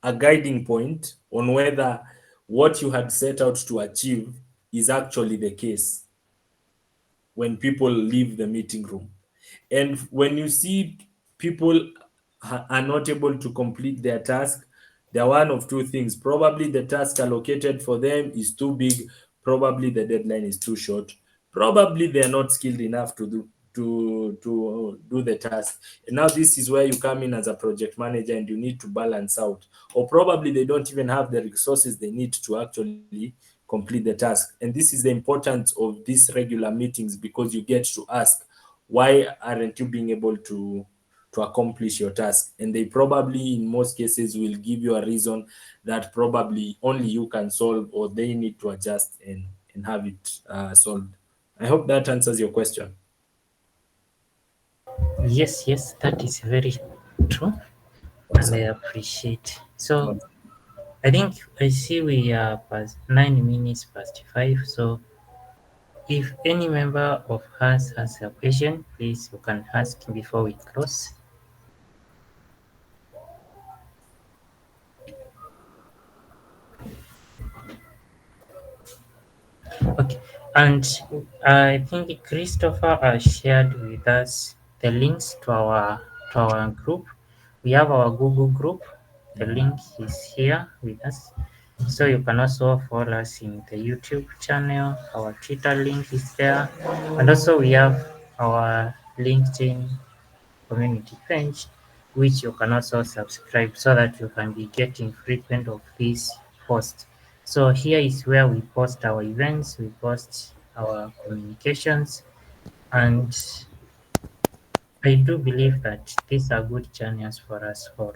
a guiding point on whether what you had set out to achieve is actually the case when people leave the meeting room. And when you see people are not able to complete their task, they're one of two things. Probably the task allocated for them is too big. Probably the deadline is too short. Probably they're not skilled enough to do the task. And now this is where you come in as a project manager and you need to balance out. Or probably they don't even have the resources they need to actually complete the task. And this is the importance of these regular meetings, because you get to ask, why aren't you being able to accomplish your task? And they probably, in most cases, will give you a reason that probably only you can solve, or they need to adjust and have it solved. I hope that answers your question. Yes, that is very true. Awesome. And I appreciate. So I think I see we are past 9 minutes past 5. So if any member of us has a question, please you can ask before we close. Okay, and I think Christopher has shared with us the links to our group. We have our Google group. The link is here with us. So you can also follow us in the YouTube channel. Our Twitter link is there. And also we have our LinkedIn community page, which you can also subscribe so that you can be getting frequent of these posts. So here is where we post our events, we post our communications, and I do believe that these are good channels for us all.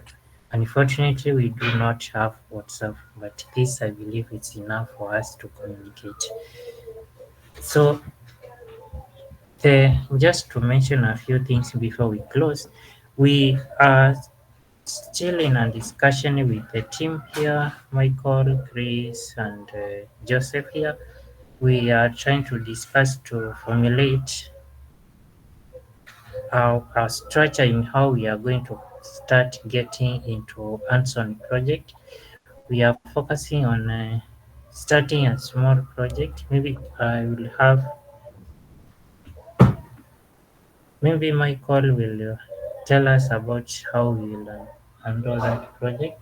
Unfortunately, we do not have WhatsApp, but this I believe it's enough for us to communicate. So just to mention a few things before we close, we are still in a discussion with the team here, Michael, Chris, and Joseph here. We are trying to discuss to formulate our structure in how we are going to start getting into hands-on project. We are focusing on starting a small project. Maybe I will have, maybe Michael will tell us about how we will handle that project.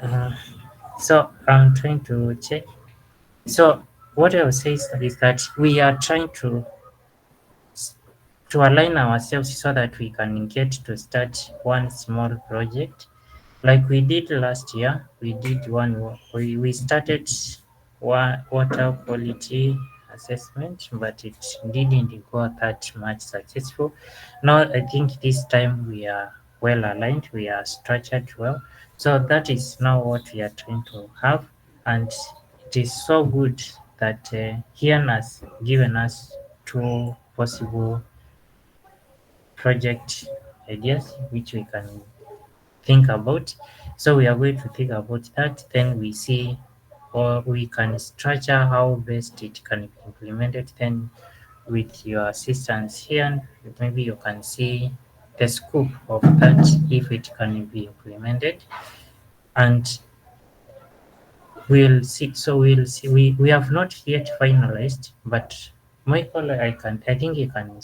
Uh, so I'm trying to check. So what I will say is that we are trying to align ourselves so that we can get to start one small project like we did last year. We did we started one water quality assessment, but it didn't go that much successful. Now I think this time we are well aligned, we are structured well. So that is now what we are trying to have, and it is so good that Ian has given us two possible project ideas which we can think about. So we are going to think about that. Then we see, or we can structure how best it can be implemented. Then with your assistance here, maybe you can see the scope of that if it can be implemented. And we'll see. So we'll see. We have not yet finalized, but Michael, I think he can,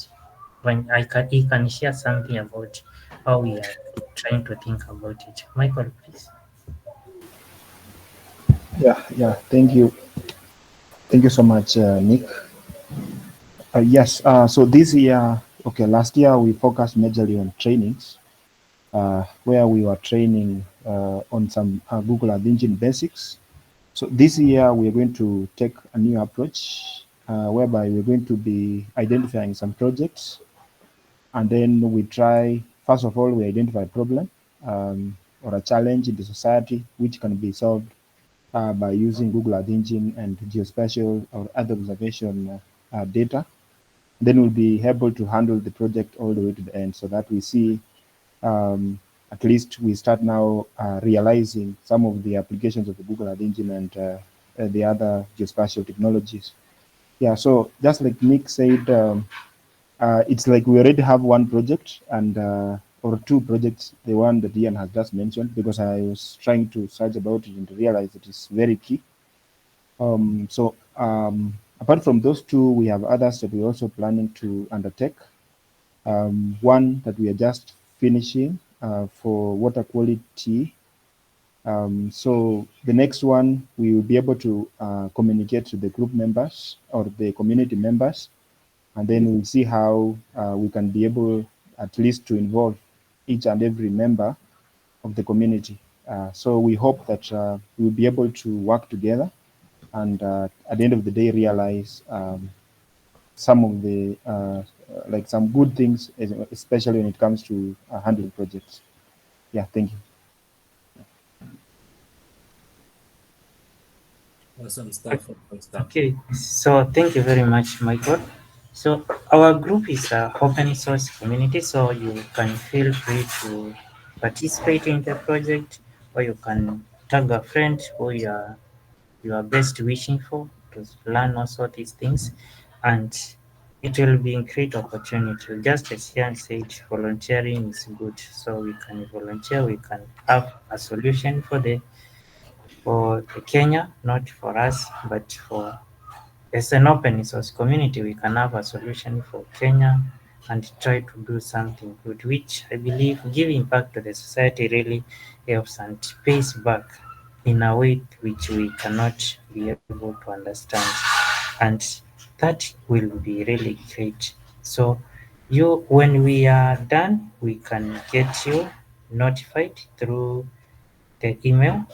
when he can share something about how we are trying to think about it. Michael, please. Yeah. Thank you so much, Nick. Yes. So this year, okay, last year we focused majorly on trainings, where we were training on some Google Ad Engine basics. So this year we are going to take a new approach, whereby we're going to be identifying some projects, and then we try. First of all, we identify a problem or a challenge in the society which can be solved by using Google Ad Engine and geospatial or other observation data. Then we'll be able to handle the project all the way to the end, so that we see at least we start now realizing some of the applications of the Google Ad Engine and the other geospatial technologies. Yeah, so just like Nick said, it's like we already have one project and or two projects, the one that Ian has just mentioned, because I was trying to search about it and realize it is very key. So apart from those two, we have others that we're also planning to undertake. One that we are just finishing for water quality. So the next one, we will be able to communicate to the group members or the community members, and then we'll see how we can be able at least to involve each and every member of the community. So we hope that we'll be able to work together and at the end of the day realize some of the like some good things, especially when it comes to handling projects. Yeah, thank you. Awesome stuff. Awesome stuff. Okay, so thank you very much, Michael. So our group is a open source community, so you can feel free to participate in the project, or you can tag a friend who you are best wishing for to learn also these things, and it will be a great opportunity. Just as Ian said, volunteering is good, so we can volunteer, we can have a solution for the Kenya, not for us, but for as an open source community, we can have a solution for Kenya and try to do something good, which I believe giving back to the society really helps and pays back in a way which we cannot be able to understand. And that will be really great. So when we are done, we can get you notified through the email,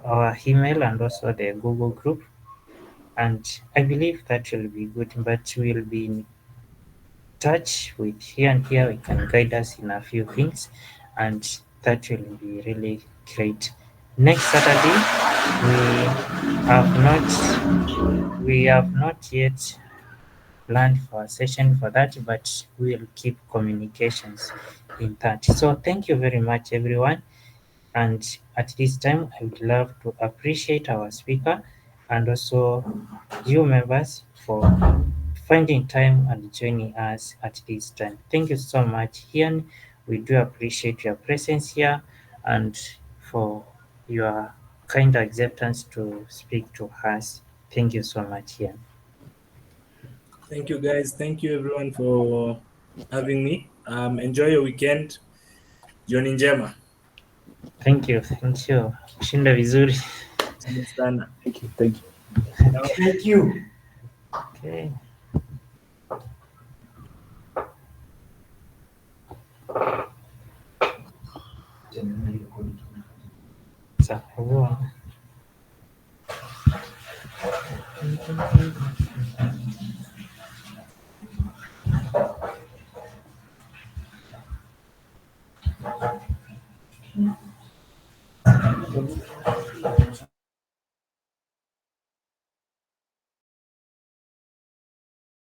our email, and also the Google group, and I believe that will be good. But we'll be in touch with here and here. We can guide us in a few things, and that will be really great. Next Saturday, we have not yet planned for a session for that, but we'll keep communications in touch. So thank you very much, everyone. And at this time, I would love to appreciate our speaker and also you members for finding time and joining us at this time. Thank you so much, Ian. We do appreciate your presence here and for your kind acceptance to speak to us. Thank you so much, Ian. Thank you, guys. Thank you, everyone, for having me. Enjoy your weekend. Jioni njema. Thank you. Thank you. Shinda vizuri. Asante sana. Thank you. Thank you. Thank you. Okay. So, everyone.